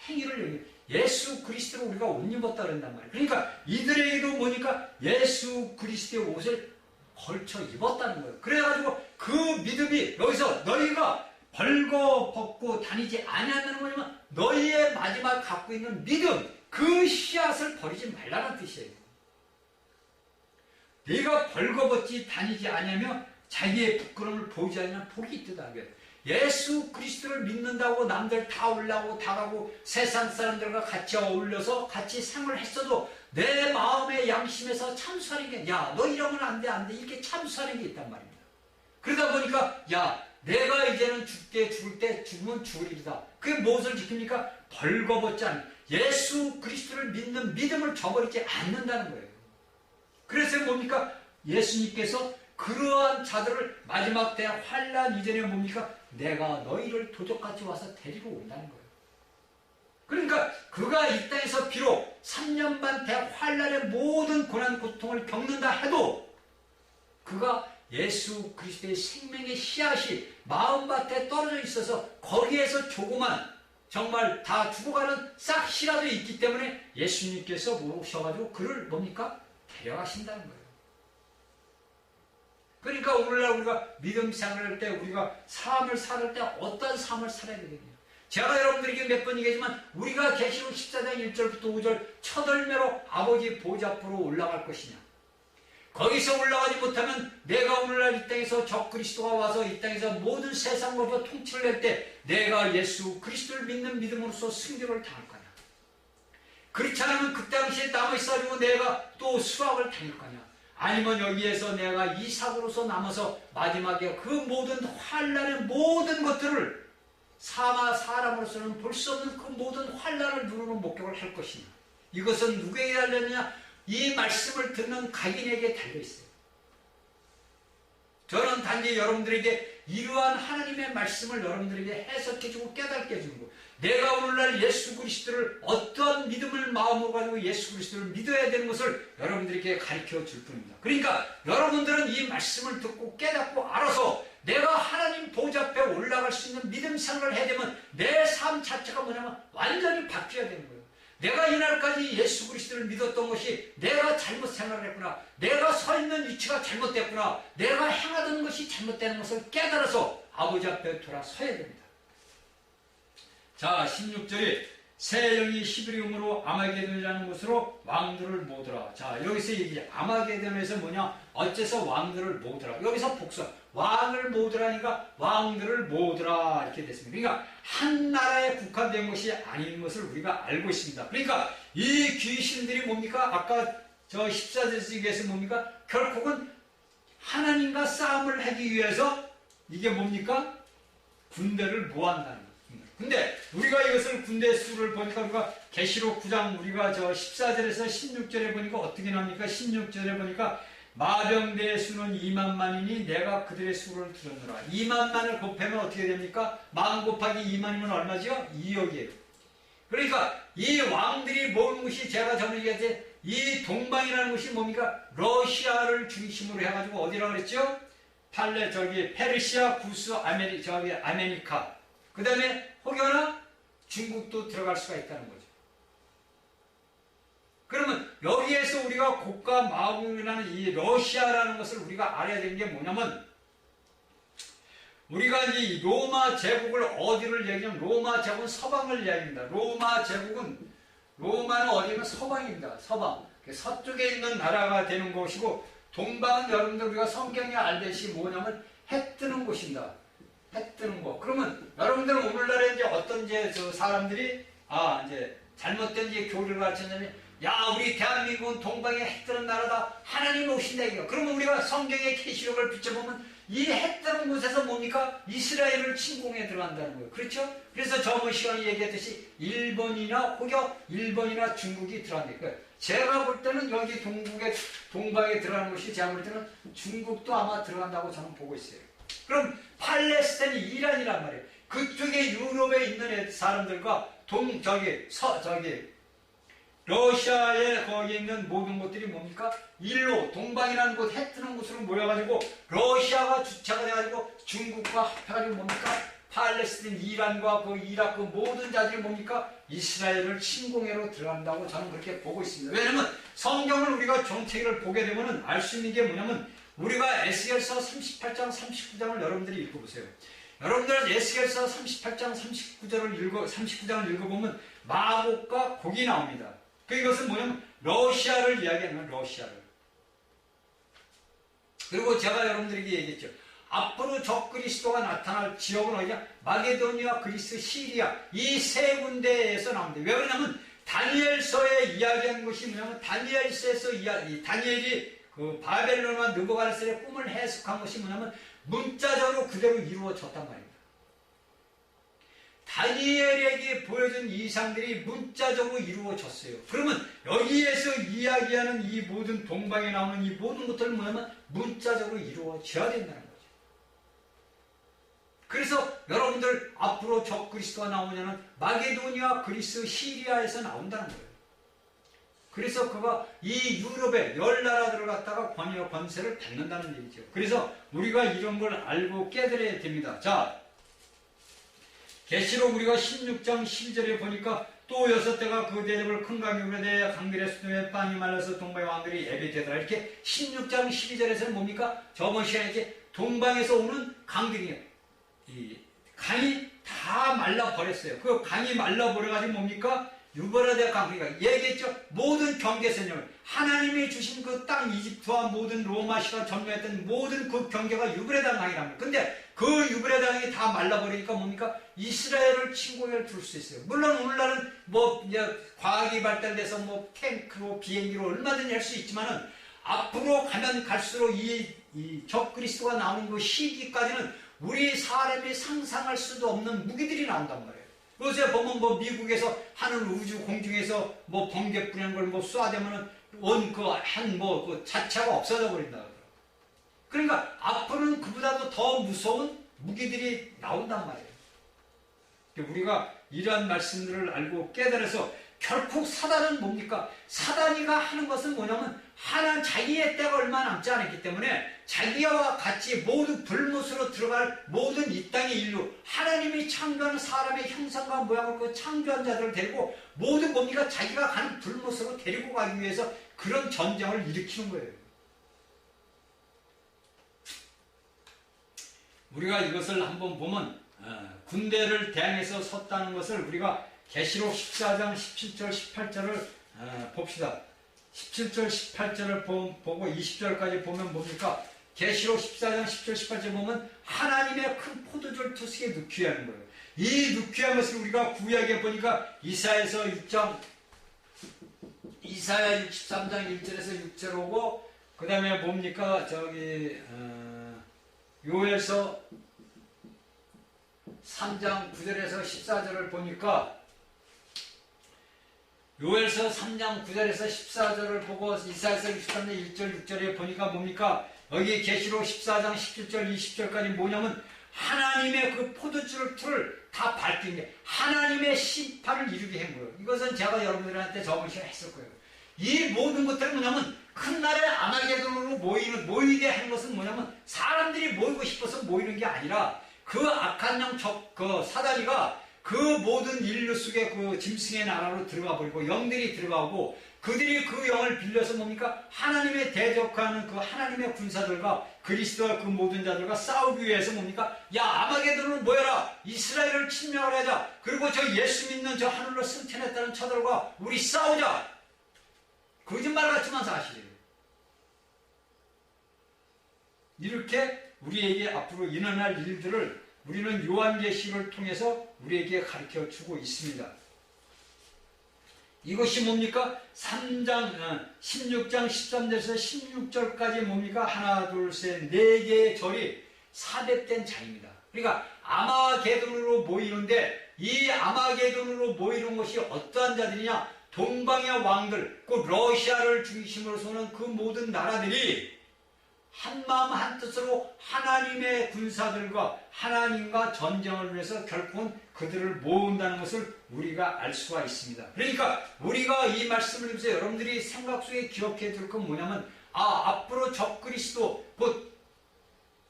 행위를 얘기해요. 예수 그리스도로 우리가 옷 입었다 그런단 말이에요. 그러니까 이들에게도 뭐니까 예수 그리스도의 옷을 걸쳐 입었다는 거예요. 그래가지고 그 믿음이 여기서 너희가 벌거벗고 다니지 아니한다는 거냐면 너희의 마지막 갖고 있는 믿음, 그 씨앗을 버리지 말라는 뜻이에요. 네가 벌거벗지 다니지 아니하며 자기의 부끄러움을 보이지 않으면 복이 있다. 예수 그리스도를 믿는다고 남들 다 올라오고 다 가고 세상 사람들과 같이 어울려서 같이 생활을 했어도 내 마음의 양심에서 참수하는 게 야, 너 이러면 안 돼, 안 돼. 이렇게 참수하는 게 있단 말입니다. 그러다 보니까 야, 내가 이제는 죽을 때 죽으면 죽을 일이다. 그게 무엇을 지킵니까? 벌거벗지 않는 예수 그리스도를 믿는 믿음을 저버리지 않는다는 거예요. 그래서 뭡니까? 예수님께서 그러한 자들을 마지막 때 환란 이전에 뭡니까? 내가 너희를 도적같이 와서 데리고 온다는 거예요. 그러니까 그가 이 땅에서 비록 3년 반 대환란의 모든 고난 고통을 겪는다 해도 그가 예수 그리스도의 생명의 씨앗이 마음밭에 떨어져 있어서 거기에서 조그만 정말 다 죽어가는 싹씨라도 있기 때문에 예수님께서 모셔가지고 그를 뭡니까? 데려가신다는 거예요. 그러니까 오늘날 우리가 믿음 생활을 할 때 우리가 삶을 살 때 어떤 삶을 살아야 되겠냐. 제가 여러분들에게 몇 번 얘기하지만 우리가 계시록 14장 1절부터 5절 첫 열매로 아버지 보좌 앞으로 올라갈 것이냐. 거기서 올라가지 못하면 내가 오늘날 이 땅에서 적 그리스도가 와서 이 땅에서 모든 세상으로부터 통치를 낼 때 내가 예수 그리스도를 믿는 믿음으로써 승리를 당할 거냐. 그렇지 않으면 그 당시에 남아있어가지고 내가 또 수학을 당할 거냐. 아니면 여기에서 내가 이 사고로서 남아서 마지막에 그 모든 환란의 모든 것들을 사람으로서는 볼 수 없는 그 모든 환란을 누르는 목격을 할 것이냐. 이것은 누구에게 달렸느냐? 이 말씀을 듣는 각인에게 달려있어요. 저는 단지 여러분들에게 이러한 하나님의 말씀을 여러분들에게 해석해주고 깨닫게 해주고 내가 오늘날 예수 그리스도를 어떠한 믿음을 마음으로 가지고 예수 그리스도를 믿어야 되는 것을 여러분들에게 가르쳐 줄 뿐입니다. 그러니까 여러분들은 이 말씀을 듣고 깨닫고 알아서 내가 하나님 보좌 앞에 올라갈 수 있는 믿음 생활을 해야 되면 내 삶 자체가 뭐냐면 완전히 바뀌어야 되는 거예요. 내가 이날까지 예수 그리스도를 믿었던 것이 내가 잘못 생각을 했구나. 내가 서 있는 위치가 잘못됐구나. 내가 행하던 것이 잘못되는 것을 깨달아서 아버지 앞에 돌아서야 됩니다. 자, 16절이 새 영이 히브리음으로 아마게돈이라는 곳으로 왕들을 모으더라. 자, 여기서 얘기해. 아마게돈에서 뭐냐? 어째서 왕들을 모으더라. 여기서 복수. 왕을 모으더라니까 왕들을 모으더라. 이렇게 됐습니다. 그러니까 한 나라에 국한된 것이 아닌 것을 우리가 알고 있습니다. 그러니까 이 귀신들이 뭡니까? 아까 저 14절에서 뭡니까? 결국은 하나님과 싸움을 하기 위해서 이게 뭡니까? 군대를 모한다는 거예요. 근데 우리가 이것을 군대 수를 보니까 우리가 계시록 9장 우리가 저 14절에서 16절에 보니까 어떻게 나옵니까? 16절에 보니까 마병대의 수는 2만만이니 내가 그들의 수를 들었노라. 2만만을 곱하면 어떻게 됩니까? 만 곱하기 2만이면 얼마죠? 2억이에요. 그러니까 이 왕들이 모은 것이 제가 전에 얘기했지 이 동방이라는 것이 뭡니까? 러시아를 중심으로 해가지고 어디라고 그랬죠? 페르시아, 구스, 아메리카. 그 다음에 혹여나 중국도 들어갈 수가 있다는 거죠. 그러면 여기에서 우리가 고가 마음이라는 이 러시아라는 것을 우리가 알아야 되는 게 뭐냐면 우리가 이 로마 제국을 어디를 얘기하면 로마 제국은 서방을 이야기합니다. 로마는 어디냐면 서방입니다. 서방. 서쪽에 있는 나라가 되는 곳이고, 동방은 여러분들 우리가 성경에 알듯이 뭐냐면 해 뜨는 곳입니다. 해 뜨는 곳. 그러면 여러분들은 오늘날에 이제 어떤 이제 저 사람들이 이제 잘못된 이제 교리를 가르쳤냐면, 야, 우리 대한민국은 동방에 해 뜨는 나라다. 하나님 오신다 이거. 그러면 우리가 성경의 계시록을 비춰보면 이 해 뜨는 곳에서 뭡니까? 이스라엘을 침공해 들어간다는 거예요. 그렇죠? 그래서 저번 시간에 얘기했듯이 일본이나 혹여 일본이나 중국이 들어간다. 그러니까 제가 볼 때는 여기 동방에 들어가는 것이 제가 볼 때는 중국도 아마 들어간다고 저는 보고 있어요. 그럼 팔레스타인이 이란이란 말이에요. 그쪽에 유럽에 있는 사람들과 러시아에 거기 있는 모든 것들이 뭡니까? 일로 동방이라는 곳, 해 뜨는 곳으로 모여가지고 러시아가 주체가 돼가지고 중국과 합해가지고 뭡니까? 팔레스타인, 이란과 그 이라크 모든 자들이 뭡니까? 이스라엘을 침공해로 들어간다고 저는 그렇게 보고 있습니다. 왜냐하면 성경을 우리가 정체를 보게 되면 알 수 있는 게 뭐냐면, 우리가 에스겔서 38장 39장을 여러분들이 읽어보세요. 여러분들은 에스겔서 38장 39장을 읽어보면 마곡과 곡이 나옵니다. 이것은 뭐냐면 러시아를 이야기하는 거예요. 러시아를. 그리고 제가 여러분들에게 얘기했죠. 앞으로 적그리스도가 나타날 지역은 어디냐? 마게도니아, 그리스, 시리아 이 세 군데에서 나옵니다. 왜 그러냐면 다니엘서에 이야기하는 것이 뭐냐면, 다니엘서에서 다니엘이 그 바벨론과 느부갓네살의 꿈을 해석한 것이 뭐냐면 문자적으로 그대로 이루어졌단 말입니다. 다니엘에게 보여준 이상들이 문자적으로 이루어졌어요. 그러면 여기에서 이야기하는 이 모든 동방에 나오는 이 모든 것들은 뭐냐면 문자적으로 이루어져야 된다는 거죠. 그래서 여러분들 앞으로 적그리스도가 나오냐는 마게도니아, 그리스, 시리아에서 나온다는 거예요. 그래서 그가 이 유럽의 열 나라들을 갖다가 권세를 받는다는 얘기죠. 그래서 우리가 이런 걸 알고 깨달아야 됩니다. 자, 계시록 우리가 16장 12절에 보니까 또 6대가 그 대접을 큰 강유에 대해 강들의 수도에 빵이 말라서 동방의 왕들이 예배되더라. 이렇게 16장 12절에서는 뭡니까? 저번 시간에 이제 동방에서 오는 강들이에요. 이 강이 다 말라버렸어요. 그 강이 말라버려가지고 뭡니까? 유브라데 강, 그러니까 얘기했죠. 모든 경계선을 하나님이 주신 그 땅 이집트와 모든 로마시가 점령했던 모든 그 경계가 유브라데 강이랍니다. 근데 그 유브라데 강이 다 말라버리니까 뭡니까? 이스라엘을 침공해 줄 수 있어요. 물론 오늘날은 뭐 이제 과학이 발달돼서 뭐 탱크로 비행기로 얼마든지 할 수 있지만은 앞으로 가면 갈수록 이 적그리스도가 나오는 그 시기까지는 우리 사람이 상상할 수도 없는 무기들이 나온단 말이에요. 요새 보면 뭐 미국에서 하늘 우주 공중에서 뭐 번개 뿌리는 걸 뭐 쏴대면은 그 자체가 없어져 버린다 그러더라고요. 그러니까 앞으로는 그보다도 더 무서운 무기들이 나온단 말이에요. 우리가 이러한 말씀들을 알고 깨달아서 결코 사단은 뭡니까? 사단이가 하는 것은 뭐냐면 하나는 자기의 때가 얼마 남지 않았기 때문에 자기와 같이 모두 불못으로 들어갈 모든 이 땅의 인류, 하나님이 창조하는 사람의 형상과 모양을 그 창조한 자들을 데리고 모두 뭡니까? 자기가 가는 불못으로 데리고 가기 위해서 그런 전쟁을 일으키는 거예요. 우리가 이것을 한번 보면 군대를 대항해서 섰다는 것을 우리가 계시록 14장 17절 18절을 봅시다. 17절 18절을 보고 20절까지 보면 뭡니까? 계시록 14장 17절 18절 보면 하나님의 큰 포도주를 투식에 넣기 위한 거예요. 이 넣기 위한 것을 우리가 구약에 보니까 이사야서 6장 이사야 63장 1절에서 6절 오고 그 다음에 뭡니까? 요엘서 3장 9절에서 14절을 보니까 요엘서 3장 9절에서 14절을 보고 이사야서 63장 1절 6절에 보니까 뭡니까? 여기 계시록 14장 17절 20절까지 뭐냐면 하나님의 그 포도주를 틀을 다 밟힌 게 하나님의 심판을 이루게 한 거예요. 이것은 제가 여러분들한테 저번 시간에 했을 거예요. 이 모든 것들은 뭐냐면 큰 날에 아마게돈으로 모이게 하는 것은 뭐냐면 사람들이 모이고 싶어서 모이는 게 아니라 그 악한 영 그 사다리가 그 모든 인류 속에 그 짐승의 나라로 들어가 버리고 영들이 들어가고 그들이 그 영을 빌려서 뭡니까? 하나님의 대적하는 그 하나님의 군사들과 그리스도와 그 모든 자들과 싸우기 위해서 뭡니까? 야, 아마게돈으로 모여라! 이스라엘을 침략을 하자! 그리고 저 예수 믿는 저 하늘로 승천했다는 저들과 우리 싸우자! 거짓말 같지만 사실이에요. 이렇게 우리에게 앞으로 일어날 일들을 우리는 요한계시를 통해서 우리에게 가르쳐 주고 있습니다. 이것이 뭡니까? 16장 13절에서 16절까지 뭡니까? 하나, 둘, 셋, 네 개의 절이 삽입된 장입니다. 그러니까 아마게돈으로 모이는데 이 아마게돈으로 모이는 것이 어떠한 자들이냐? 동방의 왕들, 그 러시아를 중심으로서는 그 모든 나라들이 한마음 한뜻으로 하나님의 군사들과 하나님과 전쟁을 위해서 결국은 그들을 모은다는 것을 우리가 알 수가 있습니다. 그러니까 우리가 이 말씀을 보면서 여러분들이 생각 속에 기억해 둘 건 뭐냐면 앞으로 적그리스도 곧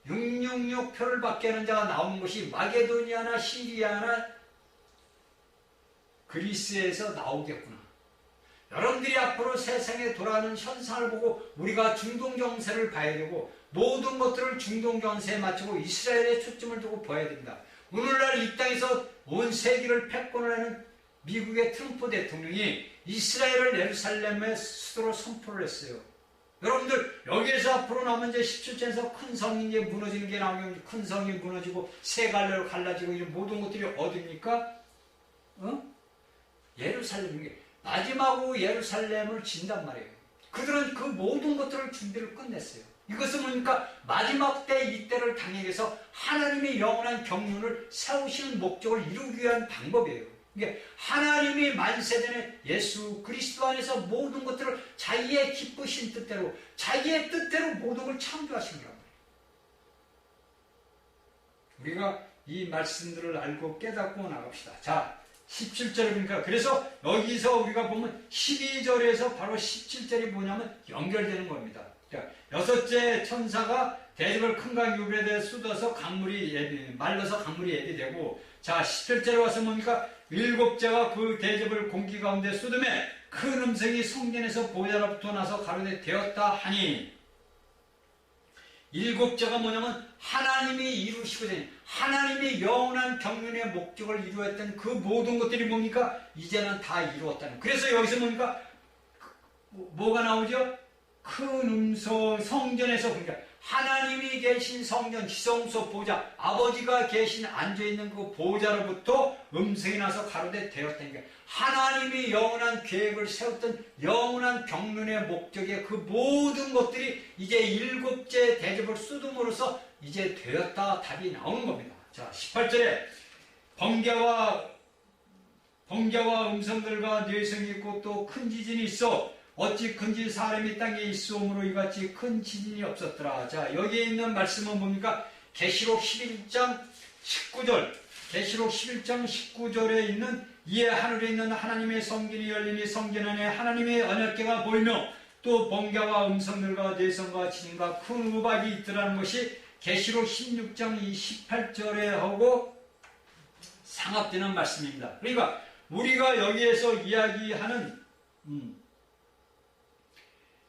666표를 받게 하는 자가 나오는 것이 마게도니아나 시리아나 그리스에서 나오겠구나. 여러분들이 앞으로 세상에 돌아가는 현상을 보고 우리가 중동경세를 봐야 되고 모든 것들을 중동경세에 맞추고 이스라엘에 초점을 두고 봐야 됩니다. 오늘날 이 땅에서 온 세계를 패권을 하는 미국의 트럼프 대통령이 이스라엘을 예루살렘의 수도로 선포를 했어요. 여러분들 여기에서 앞으로 남은 이제 17절에서 큰 성이 이제 무너지는 게 나오면 큰 성이 무너지고 세 갈래로 갈라지고 이런 모든 것들이 어디입니까? 예루살렘인 게 마지막으로 예루살렘을 진단 말이에요. 그들은 그 모든 것들을 준비를 끝냈어요. 이것은 뭡니까? 마지막 때 이때를 당해서 하나님의 영원한 경륜을 세우시는 목적을 이루기 위한 방법이에요. 이게 하나님이 만세전에 예수 그리스도 안에서 모든 것들을 자기의 기쁘신 뜻대로 자기의 뜻대로 모든 걸 창조하신 거란 말이에요. 우리가 이 말씀들을 알고 깨닫고 나갑시다. 자, 17절에 보니까 그래서 여기서 우리가 보면 12절에서 바로 17절이 뭐냐면 연결되는 겁니다. 자, 여섯째 천사가 대접을 큰 강 유브라데에 쏟아서 말라서 강물이 예비되고, 자 17절에 와서 뭡니까? 일곱째가 그 대접을 공기 가운데 쏟음에 큰 음성이 성전에서 보좌로부터 나서 가로되 되었다 하니, 일곱째가 뭐냐면 하나님이 이루시고자 하나님이 영원한 경륜의 목적을 이루었던 그 모든 것들이 뭡니까? 이제는 다 이루었다는. 그래서 여기서 뭡니까? 뭐가 나오죠? 큰 음성, 성전에서 보니까 하나님이 계신 성전 지성소 보좌, 아버지가 계신 앉아있는 그 보좌로부터 음성이 나서 가로되 되었다는 게, 하나님이 영원한 계획을 세웠던 영원한 경륜의 목적의 그 모든 것들이 이제 일곱째 대접을 쏟음으로써 이제 되었다 답이 나오는 겁니다. 자 18절에 번개와 음성들과 뇌성이 있고 또 큰 지진이 있어 어찌 큰지 사람이 땅에 있으므로 이같이 큰 지진이 없었더라. 자 여기에 있는 말씀은 뭡니까? 계시록 11장 19절, 계시록 11장 19절에 있는 이에 하늘에 있는 하나님의 성전이 열리니 성전 안에 하나님의 언약궤가 보이며 또 번개와 음성들과 뇌성과 지진과 큰 우박이 있더라는 것이 계시록 16장 28절에 하고 상합되는 말씀입니다. 그러니까 우리가 여기에서 이야기하는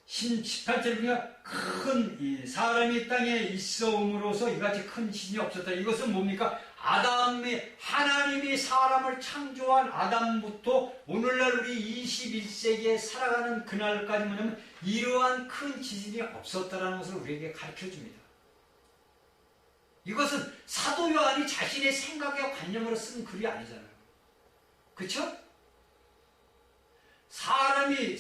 18절에 보면 큰 사람이 땅에 있어옴으로써 이같이 큰 지진이 없었다. 이것은 뭡니까? 하나님이 사람을 창조한 아담부터 오늘날 우리 21세기에 살아가는 그날까지 뭐냐면 이러한 큰 지진이 없었다는 것을 우리에게 가르쳐 줍니다. 이것은 사도 요한이 자신의 생각과 관념으로 쓴 글이 아니잖아요. 그렇죠? 사람이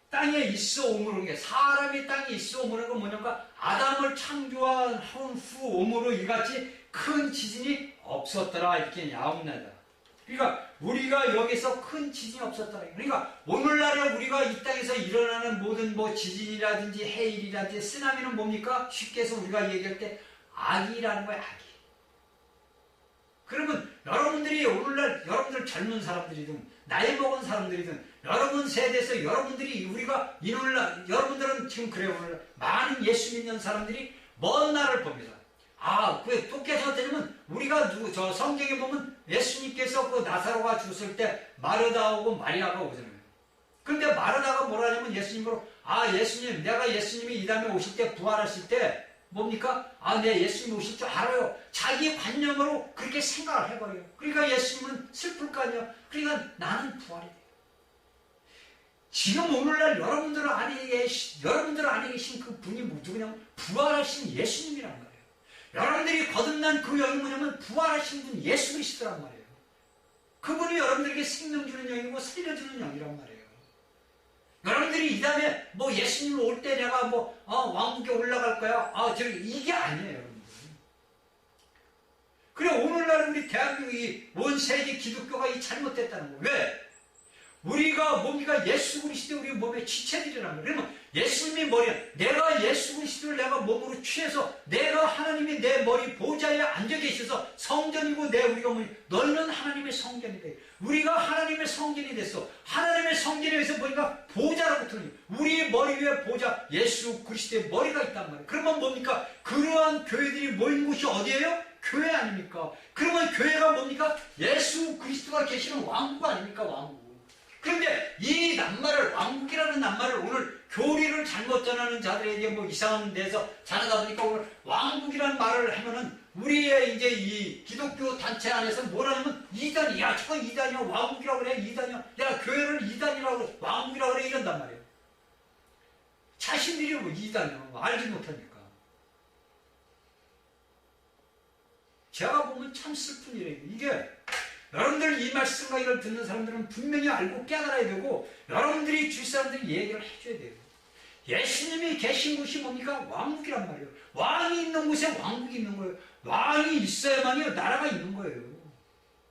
땅에 있어 오므로, 사람이 땅에 있어 오므로 건 뭐냐면 아담을 창조한 후 오므로 이같이 큰 지진이 없었더라 이렇게 나옵니다. 그러니까 우리가 여기서 큰 지진이 없었더라. 그러니까 오늘날에 우리가 이 땅에서 일어나는 모든 지진이라든지 해일이라든지 쓰나미는 뭡니까? 쉽게 해서 우리가 얘기할 때 악이라는 거야, 악이. 그러면 여러분들이 오늘날 여러분들 젊은 사람들이든 나이 먹은 사람들이든 여러분 세대에서 여러분들이 우리가 오늘날 여러분들은 지금 그래요. 오늘날 많은 예수 믿는 사람들이 먼 날을 봅니다. 그게 또께서 되냐면 우리가 저 성경에 보면 예수님께서 그 나사로가 죽었을 때 마르다하고 마리아가 오잖아요. 그런데 마르다가 뭐라 하냐면 예수님으로 예수님, 내가 예수님이 이 다음에 오실 때 부활하실 때 뭡니까? 내 예수님 오실 줄 알아요. 자기 관념으로 그렇게 생각을 해버려요. 그러니까 예수님은 슬플 거 아니에요. 그러니까 나는 부활이 돼요. 지금 오늘날 여러분들 안에 계신 그 분이 누구냐면 부활하신 예수님이란 말이에요. 여러분들이 거듭난 그 영이 뭐냐면 부활하신 분 예수 그리스도란 말이에요. 그분이 여러분들에게 생명 주는 영이고 살려주는 영이란 말이에요. 여러분들이 이 다음에 뭐 예수님 올 때 내가 뭐 왕국에 올라갈 거야. 이게 아니에요, 여러분들. 그래 오늘날 우리 대한민국이 온 세계 기독교가 이 잘못됐다는 거예요. 왜? 우리가 몸이가 예수 그리스도 우리 몸의 지체들이란 말이에요. 그러면 예수님이 머리야. 내가 예수 그리스도를 내가 몸으로 취해서 내가 하나님이 내 머리 보좌에 앉아 계셔서 성전이고 우리가 뭐니 너희는 하나님의 성전이 돼. 우리가 하나님의 성전이 됐어. 하나님의 성전에서 보니까 보좌라고 들으니 우리 머리 위에 보좌 예수 그리스도의 머리가 있단 말이에요. 그러면 뭡니까? 그러한 교회들이 모인 곳이 어디예요? 교회 아닙니까? 그러면 교회가 뭡니까? 예수 그리스도가 계시는 왕국 아닙니까? 왕국. 그런데 이 낱말을 왕국이라는 낱말을 오늘 교리를 잘못 전하는 자들에게 뭐 이상한 데서 전하다 보니까 오늘 왕국이라는 말을 하면은 우리의 이제 이 기독교 단체 안에서 뭐라냐면 이단, 야 저거 이단이야 왕국이라고 그래 이단이야 야 교회를 이단이라고 그래 왕국이라고 그래 이런단 말이에요. 자신들이 뭐 이단이야 알지 못하니까. 제가 보면 참 슬픈 일이에요. 이게 여러분들 이 말씀과 이걸 듣는 사람들은 분명히 알고 깨달아야 되고 여러분들이 주위 사람들이 얘기를 해줘야 돼요. 예수님이 계신 곳이 뭡니까? 왕국이란 말이에요. 왕이 있는 곳에 왕국이 있는 거예요. 왕이 있어야만이 나라가 있는 거예요.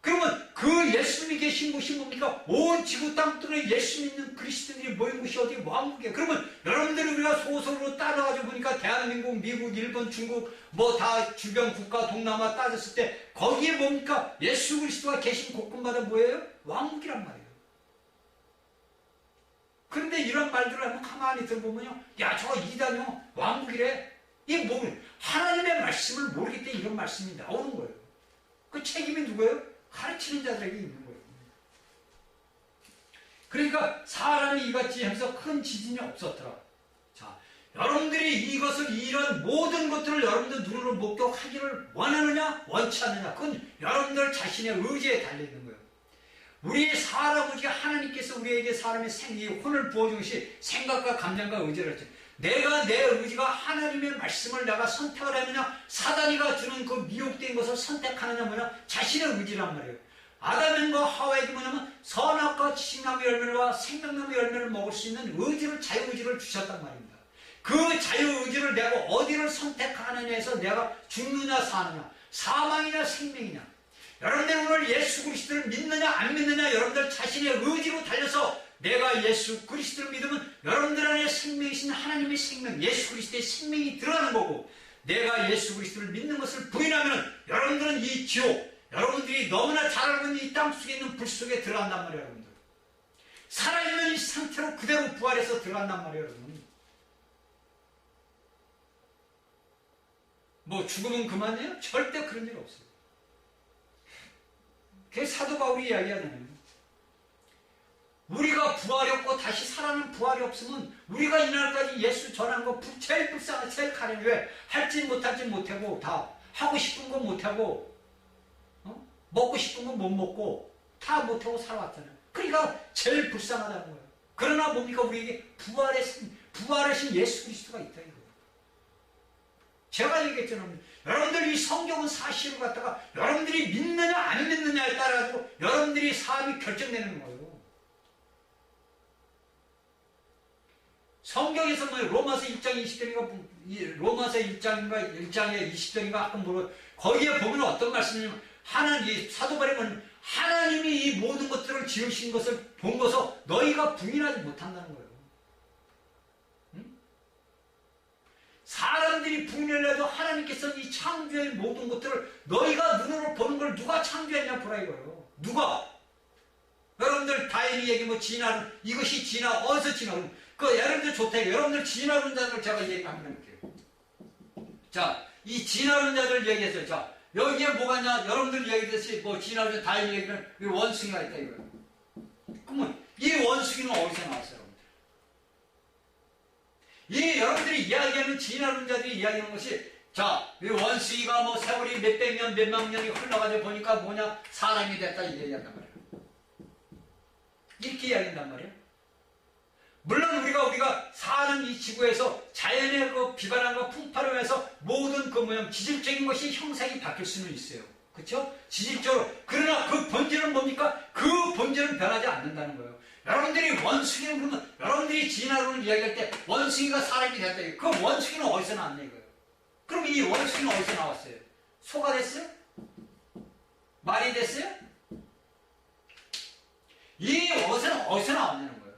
그러면 그 예수님이 계신 곳이 뭡니까? 온 지구 땅들에 예수 믿는 그리스도인들이 모인 곳이 어디? 왕국이에요. 그러면 여러분들이 우리가 소설로 따라가지고 보니까 대한민국, 미국, 일본, 중국 뭐 다 주변 국가 동남아 따졌을 때 거기에 뭡니까? 예수 그리스도가 계신 곳곳마다 뭐예요? 왕국이란 말이에요. 그런데 이런 말들을 한번 가만히 들어보면요. 야 저거 이단요 왕국이래. 이게 뭐 하나님의 말씀을 모르기 때문에 이런 말씀이 나오는 거예요. 그 책임이 누구예요? 가르치는 자들에게 있는 거예요. 그러니까 사람이 이같이 하면서 큰 지진이 없었더라. 자, 여러분들이 이런 모든 것들을 여러분들 눈으로 목격하기를 원하느냐 원치 않느냐 그건 여러분들 자신의 의지에 달려있는 거예요. 우리의 사람 의지가 하나님께서 우리에게 사람의 혼을 부어준 것이 생각과 감정과 의지를 했죠. 내가 내 의지가 하나님의 말씀을 내가 선택을 하느냐 사단이가 주는 그 미혹된 것을 선택하느냐 뭐냐 자신의 의지란 말이에요. 아담과 하와에게 뭐냐면 선악과 지식나무 열매와 생명나무 열매를 먹을 수 있는 의지를 자유의지를 주셨단 말입니다. 그 자유의지를 내가 어디를 선택하느냐에서 내가 죽느냐 사느냐 사망이냐 생명이냐 여러분들 오늘 예수 그리스도를 믿느냐 안 믿느냐 여러분들 자신의 의지로 달려서 내가 예수 그리스도를 믿으면 여러분들 안에 생명이신 하나님의 생명 예수 그리스도의 생명이 들어가는 거고 내가 예수 그리스도를 믿는 것을 부인하면 여러분들은 이 지옥 여러분들이 너무나 잘 알고 있는 이 땅속에 있는 불 속에 들어간단 말이에요. 여러분들 살아있는 이 상태로 그대로 부활해서 들어간단 말이에요. 여러분 뭐 죽으면 그만이에요? 절대 그런 일 없어요. 그게 사도 바울이 이야기하잖아요. 우리가 부활이 없고 다시 살아나는 부활이 없으면 우리가 이날까지 예수 전한 거 제일 불쌍한 제일 가련 왜? 할지 못할지 못하고 다 하고 싶은 거 못하고 먹고 싶은 거 못 먹고 다 못하고 살아왔잖아요. 그러니까 제일 불쌍하다는 거예요. 그러나 뭡니까 우리에게 부활하신 예수 그리스도가 있다 이거예요. 제가 얘기했잖아요. 여러분들 이 성경은 사실을 갖다가 여러분들이 믿느냐 안 믿느냐에 따라서 여러분들이 삶이 결정되는 거예요. 성경에서 뭐 로마서 1장 20절인가 로마서 1장인가 1장에 20절인가 가끔 물어 거기에 보면 어떤 말씀이냐면 하나님 사도 바울은 하나님이 이 모든 것들을 지으신 것을 본 것을 너희가 부인하지 못한다는 거예요. 응? 사람들이 부인을 해도 하나님께서 이 창조의 모든 것들을 너희가 눈으로 보는 걸 누가 창조했냐 보라 이거예요. 누가? 여러분들 다행히 얘기 뭐 진화는 이것이 진화 어디서 진화? 그 여러분들 좋다 이거 여러분들 진화론자들 제가 얘기 한번 해볼게요. 자, 이 진화론자들 얘기했어요. 자, 여기에 뭐가 있냐? 여러분들 얘기했듯이 뭐 진화론자 다행히 얘기는 원숭이가 있다 이거예요. 그러면 이 원숭이는 어디서 나왔어요, 여러분들? 이 여러분들이 이야기하는 진화론자들이 이야기하는 것이 자, 이 원숭이가 뭐 세월이 몇백 년, 몇만 년이 흘러가지고 보니까 뭐냐? 사람이 됐다 이 얘기한단 말이에요. 이렇게 이야기한단 말이에요. 물론 우리가 사는 이 지구에서 자연의 그 비바람과 풍파로 해서 모든 그 모양 지질적인 것이 형상이 바뀔 수는 있어요. 그렇죠? 지질적으로. 그러나 그 본질은 뭡니까? 그 본질은 변하지 않는다는 거예요. 여러분들이 원숭이는 그러면 여러분들이 진화론을 이야기할 때 원숭이가 사람이 됐다. 그 원숭이는 어디서 나왔냐 이거예요. 그럼 이 원숭이는 어디서 나왔어요? 소가 됐어요? 말이 됐어요? 이 옷은 어디서 나왔냐는 거예요.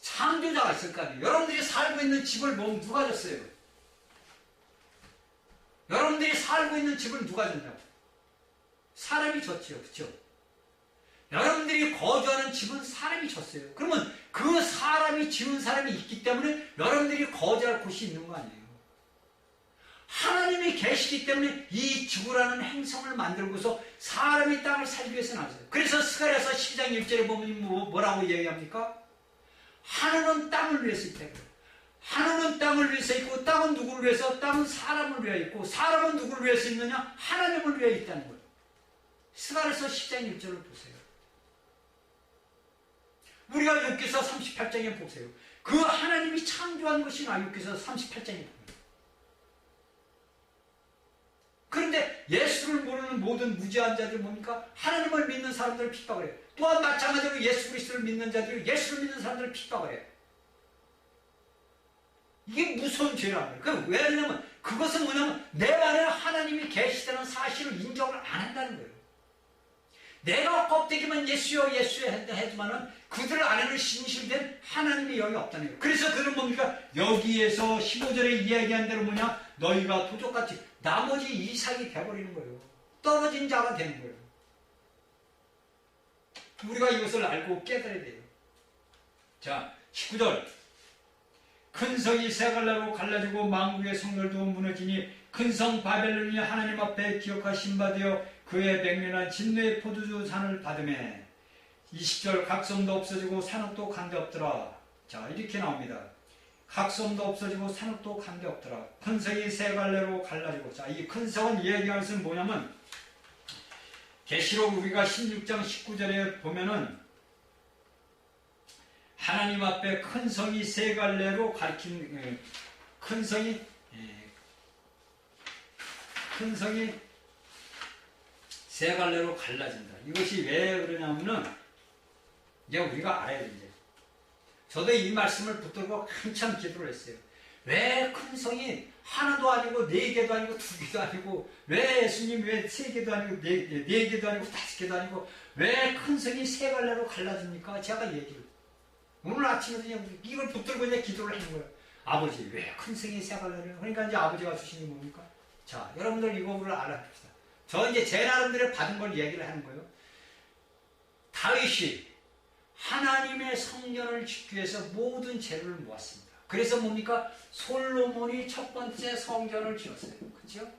창조자가 있을 거 아니에요. 여러분들이 살고 있는 집을 누가 줬어요? 여러분들이 살고 있는 집을 누가 줬냐고? 사람이 줬지요. 그렇죠? 여러분들이 거주하는 집은 사람이 줬어요. 그러면 그 사람이 지은 사람이 있기 때문에 여러분들이 거주할 곳이 있는 거 아니에요. 하나님이 계시기 때문에 이 지구라는 행성을 만들고서 사람이 땅을 살기 위해서 나왔어요. 그래서 스가랴서 12장 1절에 보면 뭐라고 얘기합니까? 하늘은 땅을 위해서 있다. 하늘은 땅을 위해서 있고 땅은 누구를 위해서? 땅은 사람을 위해 있고 사람은 누구를 위해서 있느냐? 하나님을 위해 있다는 거예요. 스가랴서 10장 1절을 보세요. 우리가 욥기서 38장에 보세요. 그 하나님이 창조한 것이 나 욥기서 38장에 보면. 그런데 예수를 모르는 모든 무지한 자들 뭡니까? 하나님을 믿는 사람들을 핍박을 해요. 또한 마찬가지로 예수 그리스도를 믿는 자들이 예수를 믿는 사람들을 핍박을 해요. 이게 무서운 죄라는 거예요. 왜냐하면 그것은 뭐냐면 내 안에 하나님이 계시다는 사실을 인정을 안 한다는 거예요. 내가 껍데기만 예수여 예수여 했지만은 그들 안에는 진실된 하나님의 영이 없다는 거예요. 그래서 그는 뭡니까? 여기에서 15절에 이야기한 대로 뭐냐? 너희가 도적같이 나머지 이삭이 돼버리는 거예요. 떨어진 자가 되는 거예요. 우리가 이것을 알고 깨달아야 돼요. 자, 19절. 큰 성이 세 갈래로 갈라지고 만국의 성들도 무너지니 큰 성 바벨론이 하나님 앞에 기억하신 바 되어 그의 맹렬한 진노의 포도주 산을 받으매 20절 각 섬도 없어지고 산업도 간데 없더라. 자, 이렇게 나옵니다. 각 섬도 없어지고 산업도 간데 없더라. 큰 성이 세 갈래로 갈라지고. 자, 이 큰 성은 이야기하는 것은 뭐냐면 계시록 우리가 16장 19절에 보면은 하나님 앞에 큰 성이 세 갈래로 가리킨 큰 성이 세 갈래로 갈라진다. 이것이 왜 그러냐면은 이제 우리가 알아야 돼. 이제 저도 이 말씀을 붙들고 한참 기도를 했어요. 왜 큰 성이 하나도 아니고 네 개도 아니고 두 개도 아니고 왜 예수님 왜 세 개도 아니고 네 개도 아니고 다섯 개도 아니고 왜 큰 성이 세 갈래로 갈라집니까? 제가 얘기를 오늘 아침에 그냥 이걸 붙들고 이제 기도를 하는 거예요. 아버지 왜 큰 성이 세 갈래를? 그러니까 이제 아버지가 주신 게 뭡니까? 자, 여러분들 이거를 알아봅시다. 저 이제 제 나름대로 받은 걸 얘기를 하는 거예요. 다윗이 하나님의 성전을 짓기 위해서 모든 재료를 모았습니다. 그래서 뭡니까? 솔로몬이 첫 번째 성전을 지었어요. 그렇죠?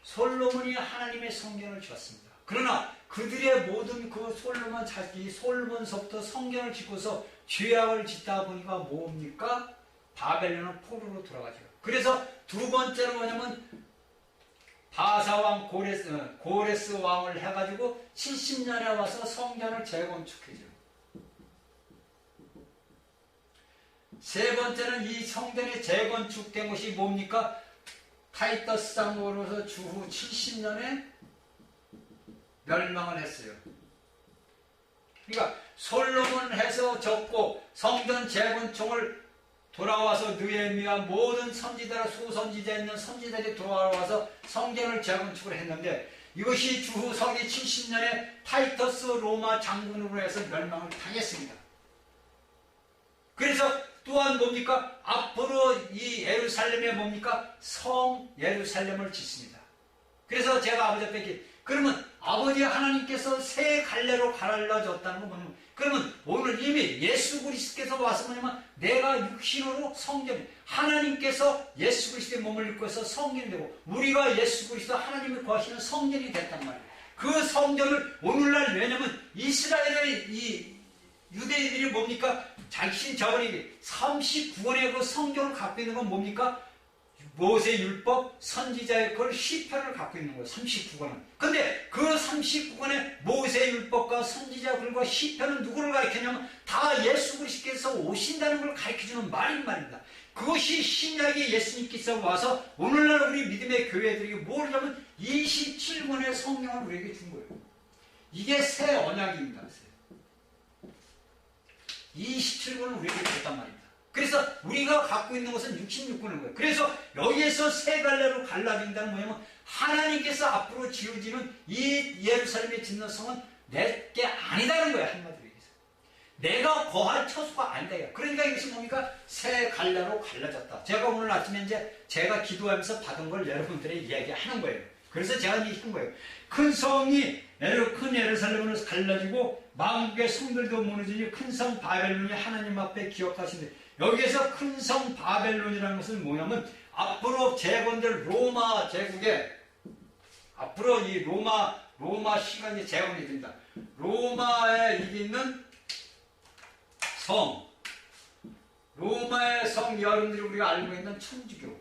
솔로몬이 하나님의 성전을 지었습니다. 그러나 그들의 모든 그 솔로몬 자기 솔로몬서부터 성전을 짓고서 죄악을 짓다 보니까 뭡니까? 바벨론은 포로로 돌아가죠. 그래서 두 번째는 뭐냐면 바사왕 고레스 왕을 해가지고 70년에 와서 성전을 재건축해줘. 세 번째는 이 성전이 재건축된 것이 뭡니까? 타이터스 장로로서 주후 70년에 멸망을 했어요. 그러니까 솔로몬 해서 접고 성전 재건축을 돌아와서 느헤미야 모든 선지자라 수선지자 있는 선지자들이 돌아와서 성전을 재건축을 했는데 이것이 주후 서기 70년에 타이터스 로마 장군으로 해서 멸망을 당했습니다. 그래서 또한 뭡니까? 앞으로 이 예루살렘에 뭡니까? 성 예루살렘을 짓습니다. 그래서 제가 아버지 앞에 그러면 아버지 하나님께서 세 갈래로 갈라졌다는 건 뭐냐면 그러면 오늘 이미 예수 그리스도께서 와서 뭐냐면 내가 육신으로 성전 하나님께서 예수 그리스도의 몸을 입고 해서 성전이 되고 우리가 예수 그리스도 하나님이 거하시는 성전이 됐단 말이에요. 그 성전을 오늘날 왜냐면 이스라엘의 이 유대인들이 뭡니까? 자신 저번에 39권의 그 성경을 갖고 있는 건 뭡니까? 모세 율법, 선지자의 그 시편을 갖고 있는 거예요. 39권은. 근데 그 39권의 모세율법과 선지자들과 시편은 누구를 가리키냐면 다 예수 그리스도께서 오신다는 걸 가리켜주는 말입니다. 그것이 신약의 예수님께서 와서 오늘날 우리 믿음의 교회들이 뭘 하면 27권의 성경을 우리에게 준 거예요. 이게 새 언약입니다. 27권을 우리에게 줬단 말입니다. 그래서 우리가 갖고 있는 것은 66권인 거예요. 그래서 여기에서 세 갈래로 갈라진다는 뭐냐면 하나님께서 앞으로 지어지는 이 예루살렘에 짓는 성은 내게 아니다는 거예요. 한마디로 얘기해서. 내가 거할 처소가 아니다. 그러니까 이것이 뭡니까? 세 갈래로 갈라졌다. 제가 오늘 아침에 이제 제가 기도하면서 받은 걸 여러분들에게 이야기하는 거예요. 그래서 제가 얘기한 거예요. 큰 성이 큰 예루살렘으로 갈라지고 만국의 성들도 무너지니 큰 성 바벨론이 하나님 앞에 기억하신대. 여기에서 큰 성 바벨론이라는 것은 뭐냐면 앞으로 재건될 로마 제국에 앞으로 이 로마 시간이 재건이 된다. 로마에 있는 성, 로마의 성 여러분들이 우리가 알고 있는 천주교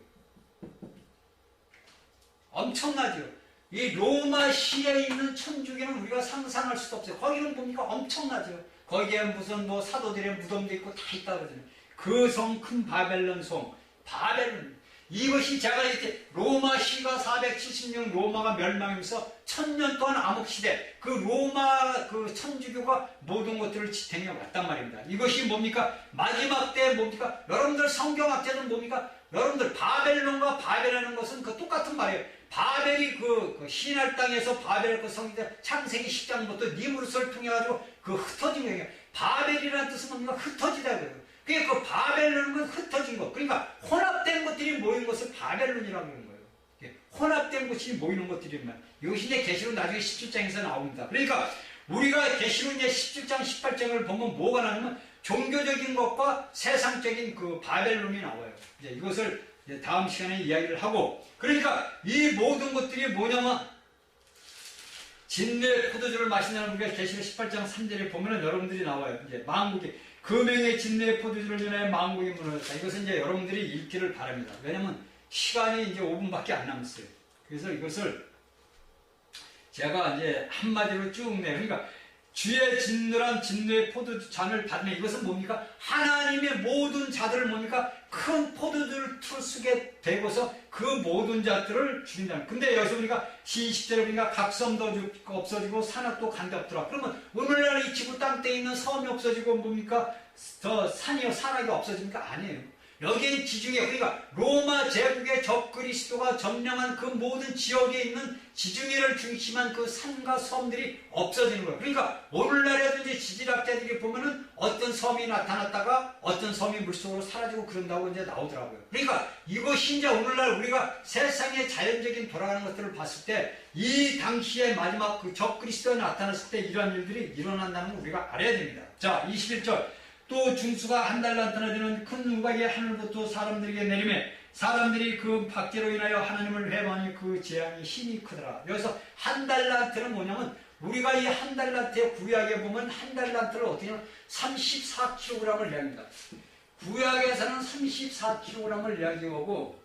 엄청나죠. 이 로마시에 있는 천주교는 우리가 상상할 수도 없어요. 거기는 뭡니까? 엄청나죠. 거기에 무슨 뭐 사도들의 무덤도 있고 다 있다 그러잖아요. 그 성 큰 바벨론 성, 바벨론. 이것이 제가 이렇게 로마시가 470년 로마가 멸망하면서 1000년 동안 암흑시대 그 로마 그 천주교가 모든 것들을 지탱해 왔단 말입니다. 이것이 뭡니까? 마지막 때 뭡니까? 여러분들 성경학자는 뭡니까? 여러분들 바벨론과 바벨이라는 것은 그 똑같은 말이에요. 바벨이 그 신할 땅에서 바벨 그 성기대 창세기 10장부터 니무르스를 통해 가지고 그 흩어진 거예요. 바벨이라는 뜻은 뭡니까? 흩어지다 그래요. 그게 그 바벨론은 흩어진 것. 그러니까 혼합된 것들이 모인 것을 바벨론이라고 하는 거예요. 혼합된 것이 모이는 것들이면 이것이 이제 계시록 나중에 17장에서 나옵니다. 그러니까 우리가 계시록 이제 17장, 18장을 보면 뭐가 나냐면 종교적인 것과 세상적인 그 바벨론이 나와요. 이제 이것을 이제 다음 시간에 이야기를 하고, 그러니까 이 모든 것들이 뭐냐면 진리의 포도주를 마시냐는 우리가 계시록 18장 3절에 보면은 여러분들이 나와요. 이제 만국이 금행의 진리의 포도주를 전해 만국이 무너졌다. 이것은 이제 여러분들이 읽기를 바랍니다. 왜냐면 시간이 이제 5분밖에 안 남았어요. 그래서 이것을 제가 이제 한마디로 쭉 내요. 그러니까 주의 진노란 진노의 포도주 잔을 받으면 이것은 뭡니까? 하나님의 모든 자들을 뭡니까? 큰 포도주를 틀쓰게 되고서 그 모든 자들을 죽인다는. 근데 여기서 보니까 20절에 보니까 각 섬도 없어지고 산악도 간데 없더라. 그러면 오늘날 이 지구 땅대에 있는 섬이 없어지고 뭡니까? 더 산이요 산악이 없어집니까? 아니에요. 여기에 지중해, 그러니까 로마 제국의 적그리스도가 점령한 그 모든 지역에 있는 지중해를 중심한 그 산과 섬들이 없어지는 거예요. 그러니까 오늘날에도 이제 지질학자들이 보면은 어떤 섬이 나타났다가 어떤 섬이 물속으로 사라지고 그런다고 이제 나오더라고요. 그러니까 이것이 이제 오늘날 우리가 세상의 자연적인 돌아가는 것들을 봤을 때 이 당시에 마지막 그 적그리스도가 나타났을 때 이러한 일들이 일어난다는 걸 우리가 알아야 됩니다. 자, 21절. 또 중수가 한 달란트나 되는 큰 우박이 하늘부터 사람들에게 내리매 사람들이 그 박제로 인하여 하나님을 회방하니 그 재앙이 힘이 크더라. 여기서 한 달란트는 뭐냐면 우리가 이 한 달란트의 구약에 보면 한 달란트를 어떻게 하면 34kg을 이야기합니다. 구약에서는 34kg을 이야기하고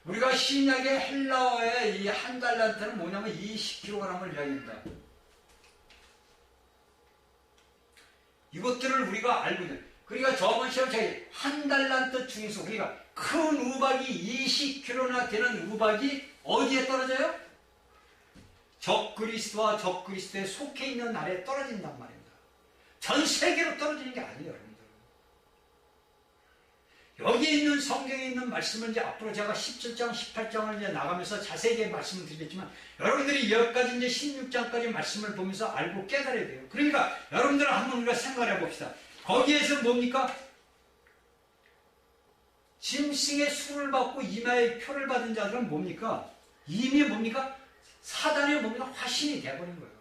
우리가 신약의 헬라어의 이 한 달란트는 뭐냐면 20kg을 이야기합니다. 이것들을 우리가 알고 있는. 그러니까 저번 시험에 한 달란트 중에서 그러니까 큰 우박이 20kg나 되는 우박이 어디에 떨어져요? 적그리스도와 적그리스도에 속해 있는 날에 떨어진단 말입니다. 전 세계로 떨어지는 게 아니에요, 여러분들. 여기에 있는 성경에 있는 말씀을 이제 앞으로 제가 17장, 18장을 이제 나가면서 자세하게 말씀을 드리겠지만 여러분들이 여기까지 이제 16장까지 말씀을 보면서 알고 깨달아야 돼요. 그러니까 여러분들은 한번 우리가 생각을 해봅시다. 거기에서 뭡니까? 짐승의 수를 받고 이마에 표를 받은 자들은 뭡니까? 이미 뭡니까? 사단의 뭡니까? 화신이 되어버린 거예요.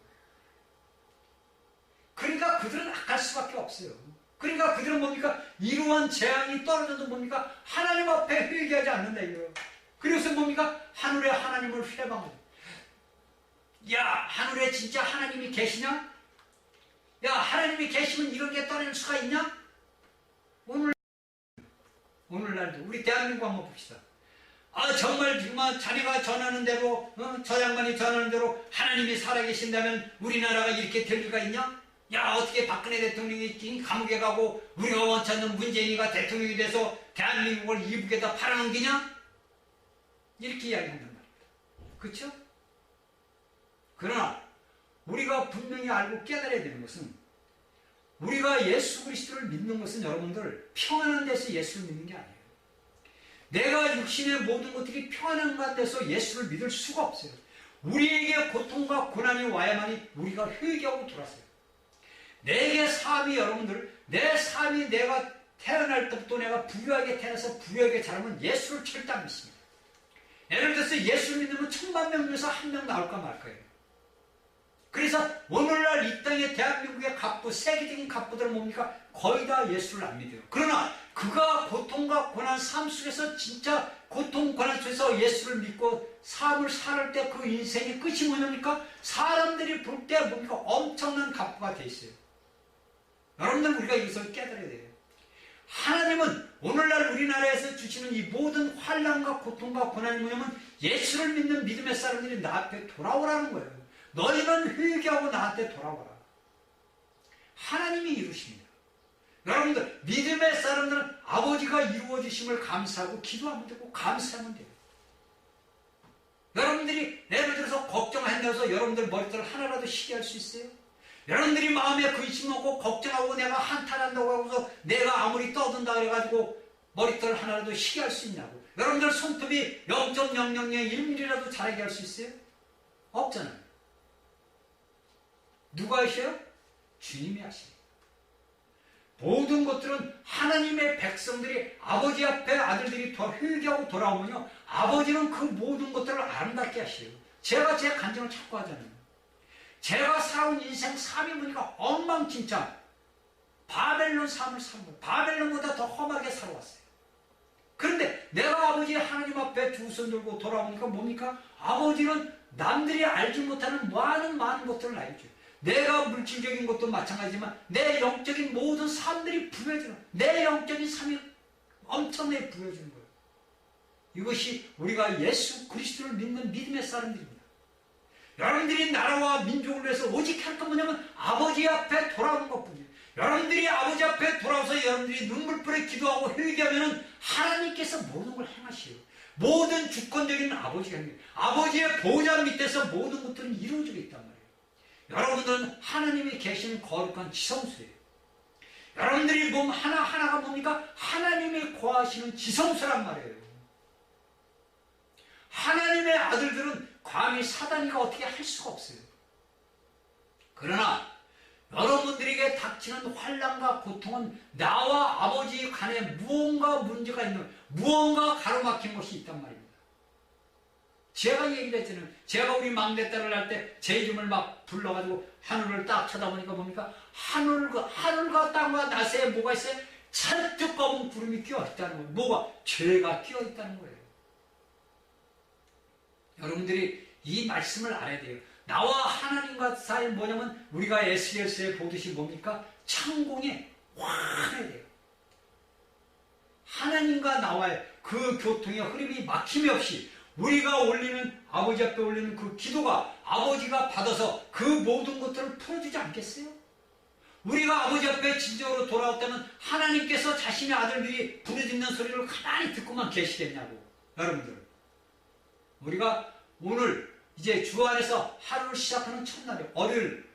그러니까 그들은 악할 수밖에 없어요. 그러니까 그들은 뭡니까? 이러한 재앙이 떨어져도 뭡니까? 하나님 앞에 회개하지 않는다 이거예요. 그래서 뭡니까? 하늘에 하나님을 회방하죠. 야, 하늘에 진짜 하나님이 계시냐? 야, 하나님이 계시면 이런 게 떠낼 수가 있냐? 오늘날도 우리 대한민국 한번 봅시다. 정말 자네가 전하는 대로 저 양반이 전하는 대로 하나님이 살아계신다면 우리나라가 이렇게 될 리가 있냐? 야, 어떻게 박근혜 대통령이 감옥에 가고 우리가 원치 않는 문재인이가 대통령이 돼서 대한민국을 이북에다 팔아넘기냐? 이렇게 이야기한단 말입니다. 그렇죠? 그러나 우리가 분명히 알고 깨달아야 되는 것은, 우리가 예수 그리스도를 믿는 것은 여러분들 평안한 데서 예수를 믿는 게 아니에요. 내가 육신의 모든 것들이 평안한 데서 예수를 믿을 수가 없어요. 우리에게 고통과 고난이 와야만이 우리가 회개하고 돌아서요. 내게 삶이, 여러분들, 내 삶이 내가 태어날 때부터 내가 부유하게 태어나서 부유하게 자라면 예수를 절대 안 믿습니다. 예를 들어서 예수를 믿으면 1000만 명 중에서 1명 나올까 말까요. 그래서 오늘날 이 땅에 대한민국의 갑부, 세계적인 갑부들은 뭡니까? 거의 다 예수를 안 믿어요. 그러나 그가 고통과 고난 삶 속에서, 진짜 고통 고난 속에서 예수를 믿고 삶을 살을 때 그 인생의 끝이 뭐냐니까? 사람들이 볼 때 뭡니까? 엄청난 갑부가 돼 있어요. 여러분들, 우리가 이것을 깨달아야 돼요. 하나님은 오늘날 우리나라에서 주시는 이 모든 환난과 고통과 고난이 뭐냐면 예수를 믿는 믿음의 사람들이 나 앞에 돌아오라는 거예요. 너희는 회개하고 나한테 돌아와라. 하나님이 이루십니다. 여러분들, 믿음의 사람들은 아버지가 이루어주심을 감사하고 기도하면 되고 감사하면 돼요. 여러분들이 예를 들어서 걱정한다고 여러분들 머리털 하나라도 쉬게 할 수 있어요? 여러분들이 마음에 근심 먹고 걱정하고 내가 한탄한다고 하고서 내가 아무리 떠든다 그래가지고 머리털 하나라도 쉬게 할 수 있냐고. 여러분들 손톱이 0.001mm라도 자라게 할 수 있어요? 없잖아요. 누가 하셔요? 주님이 하십니다. 모든 것들은 하나님의 백성들이 아버지 앞에 아들들이 더 회개하고 돌아오면요, 아버지는 그 모든 것들을 아름답게 하셔요. 제가 제 간증을 자꾸 하잖아요. 제가 살아온 인생 삶이 보니까 엉망진창 바벨론 삶을 산 거예요. 바벨론보다 더 험하게 살아왔어요. 그런데 내가 아버지 하나님 앞에 두 손 들고 돌아오니까 뭡니까? 아버지는 남들이 알지 못하는 많은 것들을 알죠. 내가 물질적인 것도 마찬가지지만 내 영적인 모든 삶들이 부여주는, 내 영적인 삶이 엄청나게 부여주는 거예요. 이것이 우리가 예수 그리스도를 믿는 믿음의 사람들입니다. 여러분들이 나라와 민족을 위해서 오직 할 것 뭐냐면 아버지 앞에 돌아오는 것뿐이에요. 여러분들이 아버지 앞에 돌아와서 여러분들이 눈물불에 기도하고 회개하면 하나님께서 모든 걸 행하시요. 모든 주권적인 아버지가 합니다. 아버지의 보좌 밑에서 모든 것들은 이루어지고 있단 말이에요. 여러분들은 하나님이 계시는 거룩한 지성소예요. 여러분들이 몸 하나하나가 뭡니까? 하나님이 거하시는 지성소란 말이에요. 하나님의 아들들은 감히 사단이가 어떻게 할 수가 없어요. 그러나 여러분들에게 닥치는 환난과 고통은 나와 아버지 간에 무언가 문제가 있는, 무언가 가로막힌 것이 있단 말입니다. 제가 얘기를 했잖아요. 제가 우리 막내딸을 할 때 제 이름을 막 불러가지고 하늘을 딱 쳐다보니까 뭡니까? 하늘과 땅과 나사에 뭐가 있어요? 잔뜩 검은 구름이 끼어있다는 거예요. 뭐가? 죄가 끼어있다는 거예요. 여러분들이 이 말씀을 알아야 돼요. 나와 하나님과 사이 뭐냐면 우리가 에스겔서에 보듯이 뭡니까? 창공에 환해야 돼요. 하나님과 나와의 그 교통의 흐름이 막힘이 없이 우리가 올리는, 아버지 앞에 올리는 그 기도가 아버지가 받아서 그 모든 것들을 풀어주지 않겠어요? 우리가 아버지 앞에 진정으로 돌아왔다면 하나님께서 자신의 아들들이 부르짖는 소리를 가만히 듣고만 계시겠냐고. 여러분들, 우리가 오늘 이제 주 안에서 하루를 시작하는 첫날이에요. 어릴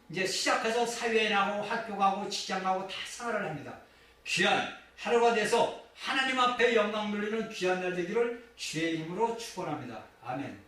이제 시작해서 사회에 나가고 학교 가고 직장 가고 다 생활을 합니다. 귀한 하루가 돼서 하나님 앞에 영광 돌리는 귀한 날 되기를 주의 이름으로 축원합니다. 아멘.